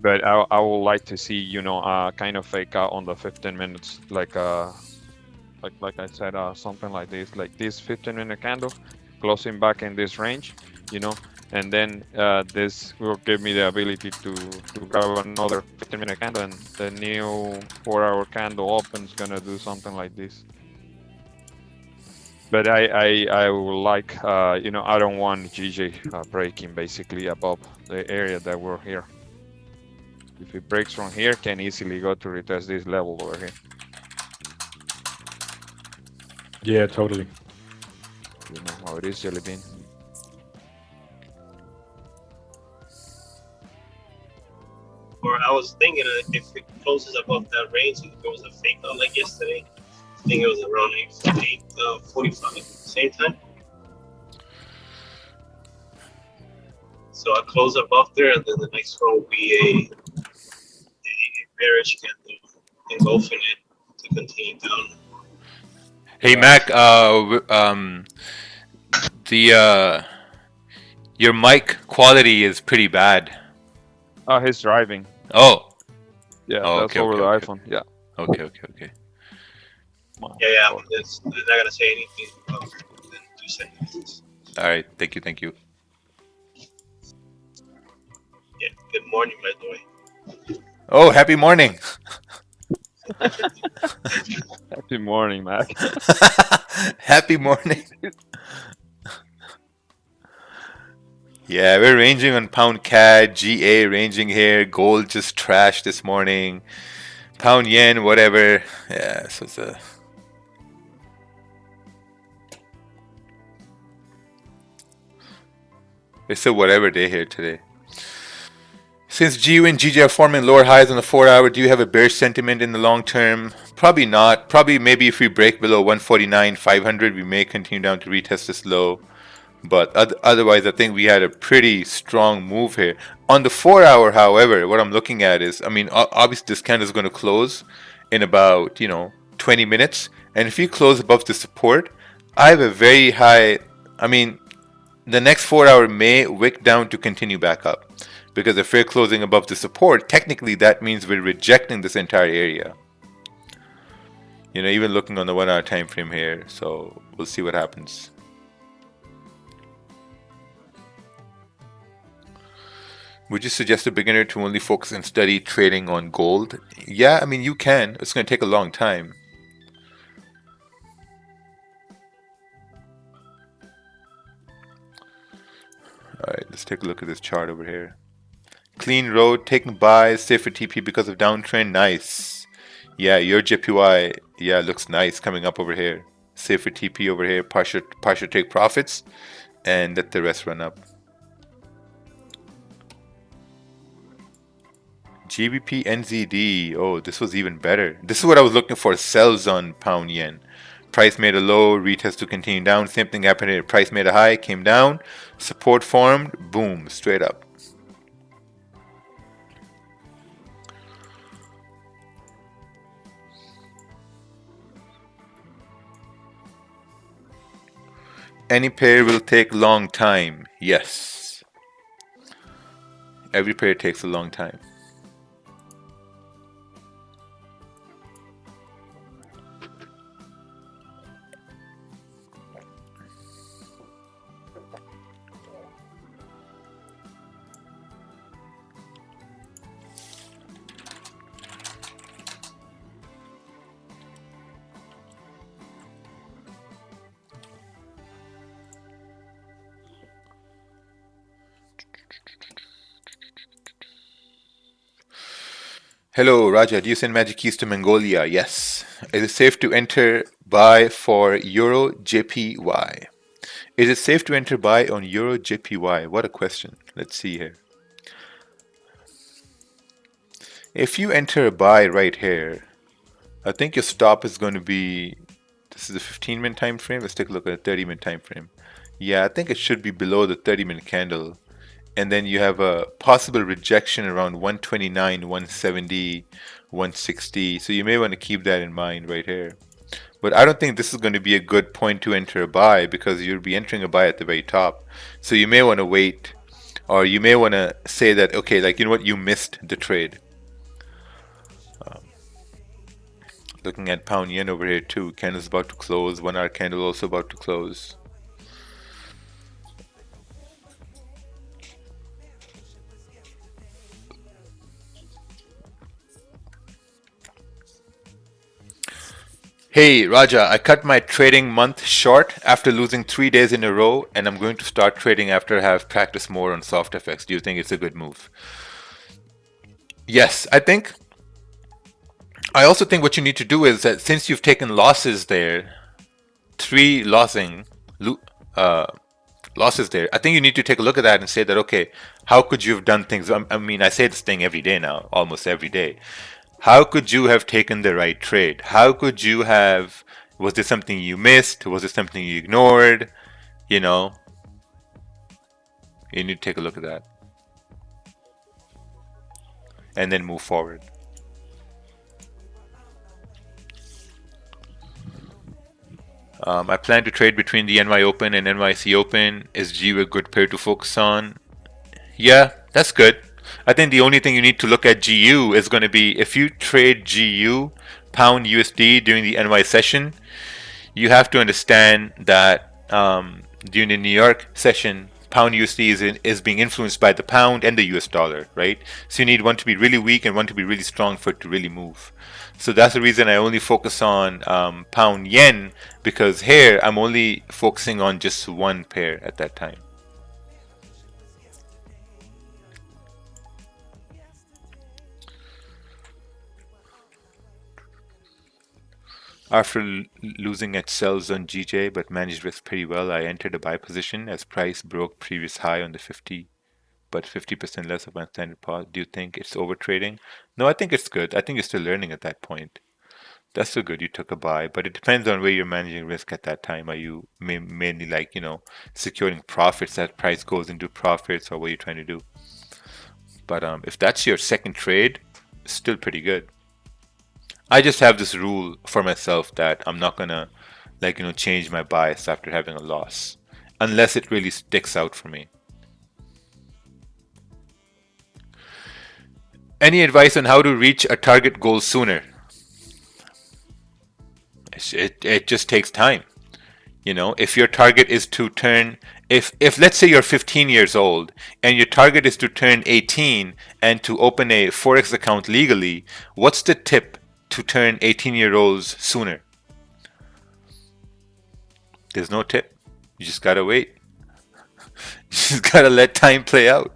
But I would like to see, you know, kind of fake out on the 15 minutes, like I said, something like this 15-minute candle closing back in this range, you know. And then this will give me the ability to grab another 15-minute candle, and the new 4-hour candle open is gonna do something like this. But I would like, you know, I don't want GJ breaking basically above the area that we're here. If it breaks from here, can easily go to retest this level over here. Yeah, totally. You know how it is, Jelly Bean. Or I was thinking if it closes above that range, if there was a fake out like yesterday, I think it was around 8:45 same time. So I close above there, and then the next one will be a bearish candle engulfing it to continue down. Hey Mac, your mic quality is pretty bad. He's driving. Oh. Yeah, Oh, that's okay, over okay, the okay. iPhone. Yeah. Okay. Yeah. They're not gonna say anything about the 2 sentences. All right. Thank you. Yeah. Good morning, by the way. Oh, happy morning. Happy morning, Mac. Happy morning. Yeah, we're ranging on pound CAD, GA ranging here. Gold just trashed this morning. Pound yen, whatever. Yeah, so it's a whatever day here today. Since GU and GJ are forming lower highs on the 4-hour, do you have a bearish sentiment in the long term? Probably not. Probably maybe if we break below 149.500, we may continue down to retest this low. But otherwise, I think we had a pretty strong move here. On the 4-hour, however, what I'm looking at is, I mean, obviously this candle is going to close in about, 20 minutes. And if you close above the support, I have a very high, I mean, the next 4-hour may wick down to continue back up. Because if we're closing above the support, technically that means we're rejecting this entire area. Even looking on the 1-hour time frame here. So we'll see what happens. Would you suggest a beginner to only focus and study trading on gold? Yeah, I mean, you can. It's going to take a long time. All right, let's take a look at this chart over here. Clean road, taking buys, safe for TP because of downtrend. Nice. Yeah, your JPY, yeah, looks nice coming up over here. Safe for TP over here, partial take profits, and let the rest run up. GBP NZD. Oh, this was even better. This is what I was looking for. Sells on pound yen. Price made a low, retest to continue down. Same thing happened here. Price made a high, came down. Support formed. Boom, straight up. Any pair will take long time. Yes. Every pair takes a long time. Hello, Raja. Do you send magic keys to Mongolia? Yes. Is it safe to enter buy for Euro JPY? Is it safe to enter buy on Euro JPY? What a question. Let's see here. If you enter a buy right here, I think your stop is going to be, this is a 15-minute time frame. Let's take a look at a 30-minute time frame. Yeah, I think it should be below the 30-minute candle. And then you have a possible rejection around 129, 170, 160. So you may want to keep that in mind right here. But I don't think this is going to be a good point to enter a buy because you'll be entering a buy at the very top. So you may want to wait, or you may want to say that, okay, like, you know what, you missed the trade. Looking at pound yen over here too. Candle's about to close. 1-hour candle also about to close. Hey Raja, I cut my trading month short after losing 3 days in a row, and I'm going to start trading after I have practiced more on soft FX. Do you think it's a good move? Yes, I also think what you need to do is that since you've taken losses there, 3 losses there, I think you need to take a look at that and say that, okay, how could you have done things? I mean, I say this thing every day now, almost every day. How could you have taken the right trade? How could you have, was there something you missed? Was there something you ignored? You know, you need to take a look at that and then move forward. I plan to trade between the NY Open and NYC Open. Is GU a good pair to focus on? Yeah, that's good. I think the only thing you need to look at GU is going to be if you trade GU pound USD during the NY session, you have to understand that during the New York session, pound USD is being influenced by the pound and the US dollar, right? So you need one to be really weak and one to be really strong for it to really move. So that's the reason I only focus on pound yen, because here I'm only focusing on just one pair at that time. After losing at sells on GJ but managed risk pretty well, I entered a buy position as price broke previous high on the 50, but 50% less of my standard pause. Do you think it's over trading? No, I think it's good. I think you're still learning at that point. That's so good. You took a buy, but it depends on where you're managing risk at that time. Are you mainly like, securing profits, that price goes into profits, or what are you trying to do? But if that's your second trade, it's still pretty good. I just have this rule for myself that I'm not gonna change my bias after having a loss unless it really sticks out for me. Any advice on how to reach a target goal sooner? It just takes time. If your target is to turn, if let's say you're 15 years old and your target is to turn 18 and to open a Forex account legally, what's the tip to turn 18-year-olds sooner? There's no tip. You just gotta wait. You just gotta let time play out.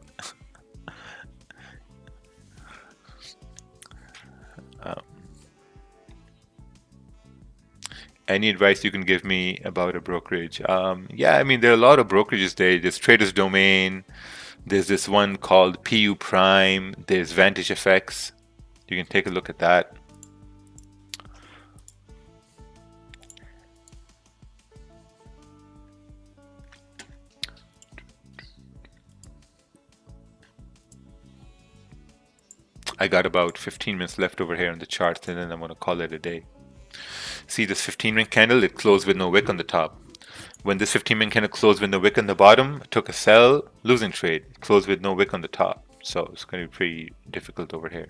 Any advice you can give me about a brokerage? Yeah, I mean, there are a lot of brokerages there. There's Traders Domain. There's this one called PU Prime. There's Vantage FX. You can take a look at that. I got about 15 minutes left over here on the charts, and then I'm going to call it a day. See this 15-minute candle, it closed with no wick on the top. When this 15-minute candle closed with no wick on the bottom, took a sell, losing trade, closed with no wick on the top. So it's going to be pretty difficult over here.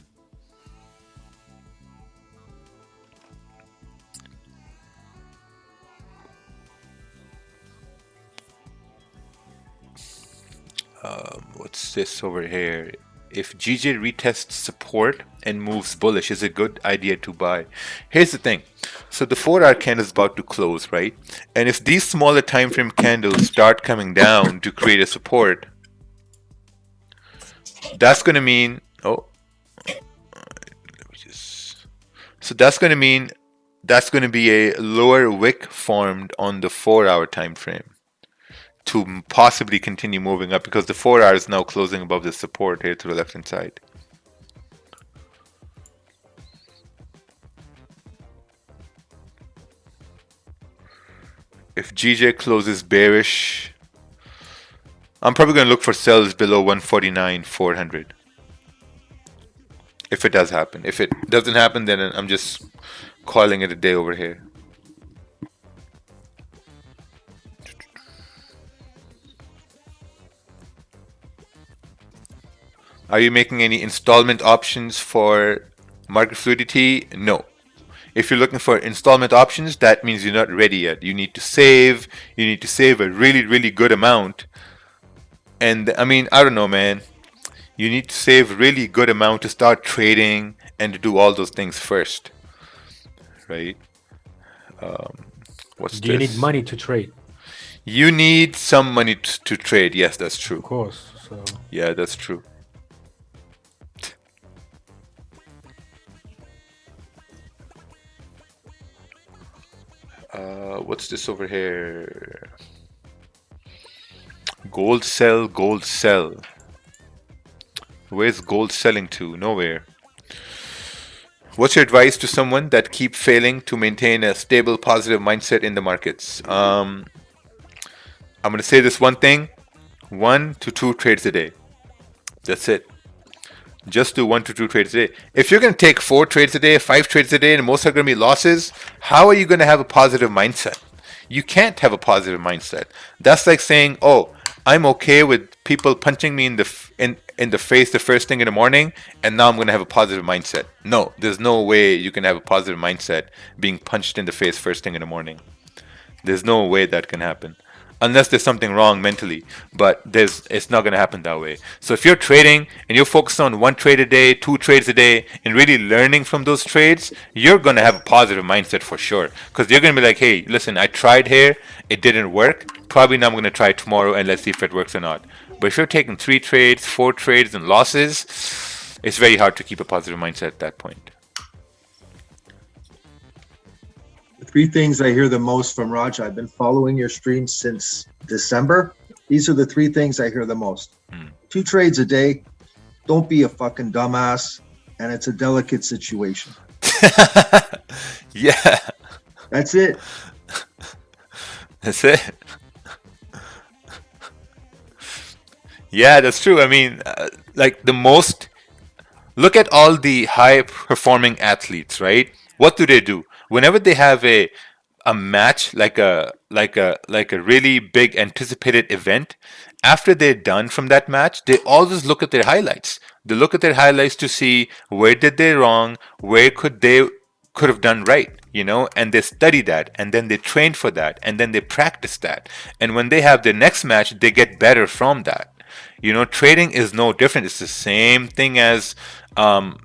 What's this over here? If GJ retests support and moves bullish, is it a good idea to buy? Here's the thing. So the 4-hour candle is about to close, right? And if these smaller time frame candles start coming down to create a support, that's going to mean, so that's going to mean that's going to be a lower wick formed on the 4-hour time frame to possibly continue moving up, because the 4-hour is now closing above the support here to the left hand side. If GJ closes bearish, I'm probably going to look for sells below 149.400. If it does happen. If it doesn't happen, then I'm just calling it a day over here. Are you making any installment options for market fluidity? No. If you're looking for installment options, that means you're not ready yet. You need to save. You need to save a really, really good amount. And I mean, I don't know, man. You need to save a really good amount to start trading and to do all those things first. Right? What's this? Do you need money to trade? You need some money to trade. Yes, that's true. Of course. So. Yeah, that's true. What's this over here? Gold sell, gold sell. Where's gold selling to? Nowhere. What's your advice to someone that keep failing to maintain a stable, positive mindset in the markets? I'm going to say this one thing. 1 to 2 trades a day. That's it. Just do 1 to 2 trades a day. If you're going to take 4 trades a day, 5 trades a day, and most are going to be losses, how are you going to have a positive mindset? You can't have a positive mindset. That's like saying, oh, I'm okay with people punching me in the face the first thing in the morning, and now I'm going to have a positive mindset. No, there's no way you can have a positive mindset being punched in the face first thing in the morning. There's no way that can happen. Unless there's something wrong mentally, but it's not going to happen that way. So if you're trading and you're focused on 1 trade a day, 2 trades a day, and really learning from those trades, you're going to have a positive mindset for sure. Because you're going to be like, hey, listen, I tried here, it didn't work. Probably now I'm going to try tomorrow and let's see if it works or not. But if you're taking 3 trades, 4 trades and losses, it's very hard to keep a positive mindset at that point. The three things I hear the most from Raj. I've been following your streams since December. These are the three things I hear the most. 2 trades a day. Don't be a fucking dumbass. And it's a delicate situation. Yeah. That's it. That's it. Yeah, that's true. I mean, like the most, look at all the high performing athletes, right? What do? Whenever they have a match, like a really big anticipated event, after they're done from that match, they always look at their highlights. They look at their highlights to see where did they wrong, where could have done right, you know, and they study that, and then they train for that, and then they practice that, and when they have their next match, they get better from that. You know, trading is no different. It's the same thing as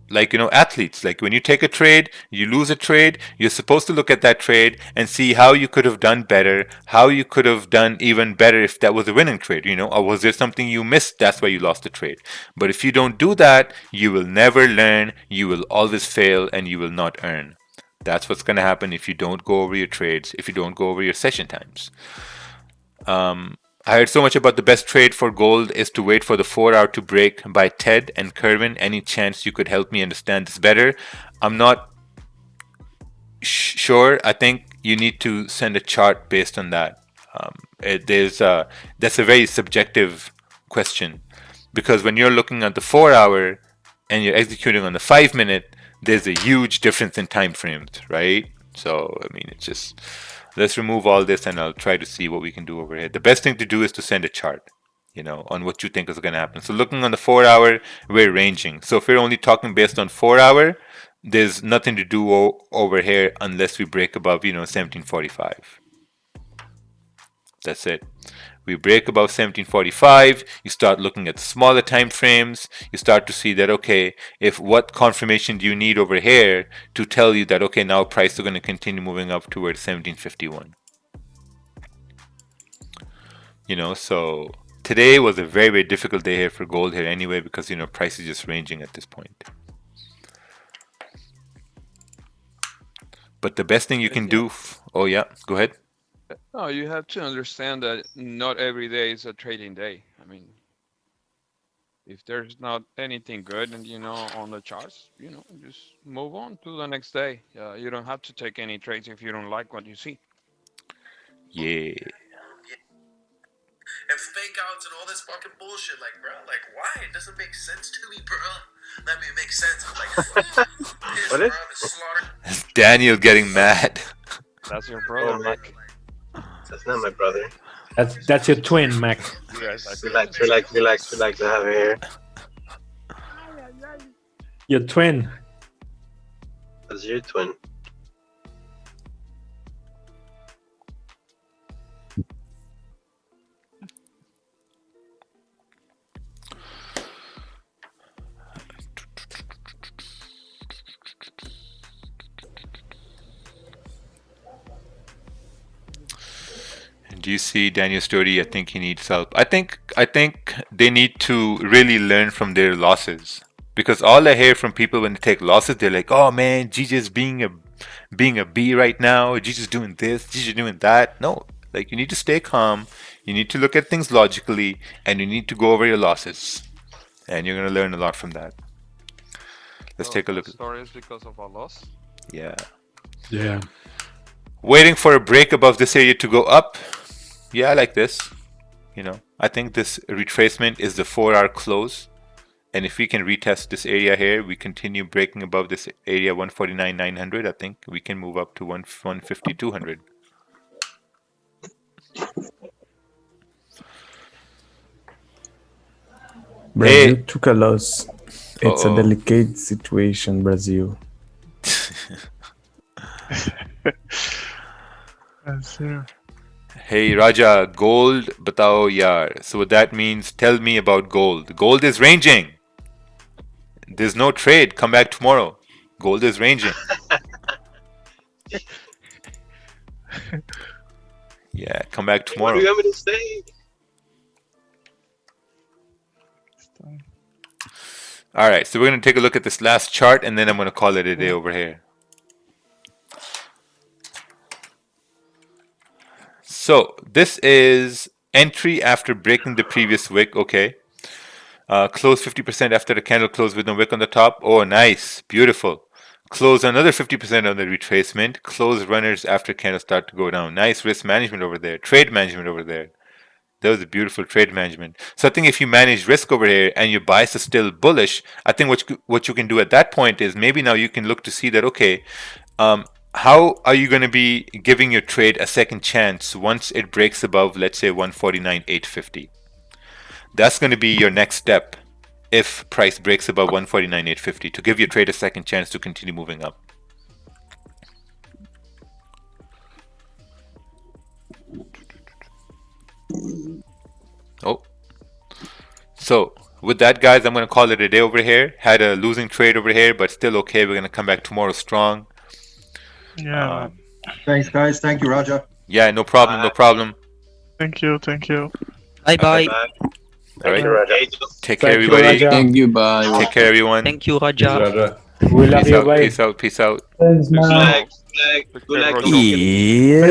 like, you know, athletes. Like when you take a trade, you lose a trade, you're supposed to look at that trade and see how you could have done better, how you could have done even better if that was a winning trade, you know, or was there something you missed, that's why you lost the trade. But if you don't do that, you will never learn, you will always fail, and you will not earn. That's what's going to happen if you don't go over your trades, if you don't go over your session times. I heard so much about the best trade for gold is to wait for the 4-hour to break by Ted and Kerwin. Any chance you could help me understand this better? I'm not sure. I think you need to send a chart based on that. That's a very subjective question, because when you're looking at the 4-hour and you're executing on the 5-minute, there's a huge difference in time frames, right? So, I mean, it's just... Let's remove all this and I'll try to see what we can do over here. The best thing to do is to send a chart, you know, on what you think is going to happen. So looking on the 4-hour, we're ranging. So if we're only talking based on 4-hour, there's nothing to do over here unless we break above, you know, 1745. That's it. We break above 1745, you start looking at smaller time frames, you start to see that, okay, if what confirmation do you need over here to tell you that, okay, now price is going to continue moving up towards 1751. You know, so today was a very, very difficult day here for gold here anyway, because, you know, price is just ranging at this point. But the best thing you can do, oh yeah, go ahead. No, you have to understand that not every day is a trading day. I mean, if there's not anything good, and you know, on the charts, you know, just move on to the next day. You don't have to take any trades if you don't like what you see. Yeah. And fake outs and all this fucking bullshit, like, bro, like, why? It doesn't make sense to me, bro. Let me make sense. I'm like, That's Daniel getting mad. That's your brother, Mac. That's not my brother. That's your twin, Mac. Relax to have here. Your twin. That's your twin. Do you see Daniel's story? I think he needs help. I think they need to really learn from their losses, because all I hear from people when they take losses, they're like, "Oh man, GJ's being a B right now. GJ's doing this. GJ's doing that." No, like, you need to stay calm. You need to look at things logically, and you need to go over your losses, and you're gonna learn a lot from that. Let's take a look. Stories because of a loss. Yeah. Yeah. Waiting for a break above this area to go up. Yeah, I like this. You know, I think this retracement is the 4-hour close. And if we can retest this area here, we continue breaking above this area 149,900. I think we can move up to 150,200. Brazil took a loss. It's a delicate situation, Brazil. Hey Raja, gold batao yaar. So what that means, tell me about gold. Gold is ranging. There's no trade. Come back tomorrow. Gold is ranging. Yeah, come back tomorrow. What do you want me to say? All right, so we're going to take a look at this last chart, and then I'm going to call it a day over here. So this is entry after breaking the previous wick. Okay. Close 50% after the candle closed with no wick on the top. Oh, nice. Beautiful. Close another 50% on the retracement. Close runners after candles start to go down. Nice risk management over there. Trade management over there. That was a beautiful trade management. So I think if you manage risk over here and your bias is still bullish, I think what you can do at that point is maybe now you can look to see that, okay, how are you going to be giving your trade a second chance once it breaks above, let's say, 149.850? That's going to be your next step if price breaks above 149.850 to give your trade a second chance to continue moving up. Oh, so with that, guys, I'm going to call it a day over here. Had a losing trade over here, but still okay. We're going to come back tomorrow strong. Yeah. Thanks, guys. Thank you, Raja. Yeah, no problem. No problem. Thank you. Thank you. Bye bye. All right. Take care, Thank you, everybody. Raja. Thank you. Bye. Take care, everyone. Thank you, Raja. We love Peace you, out. bye. Peace out. Peace out. Good luck. Good luck. Easy.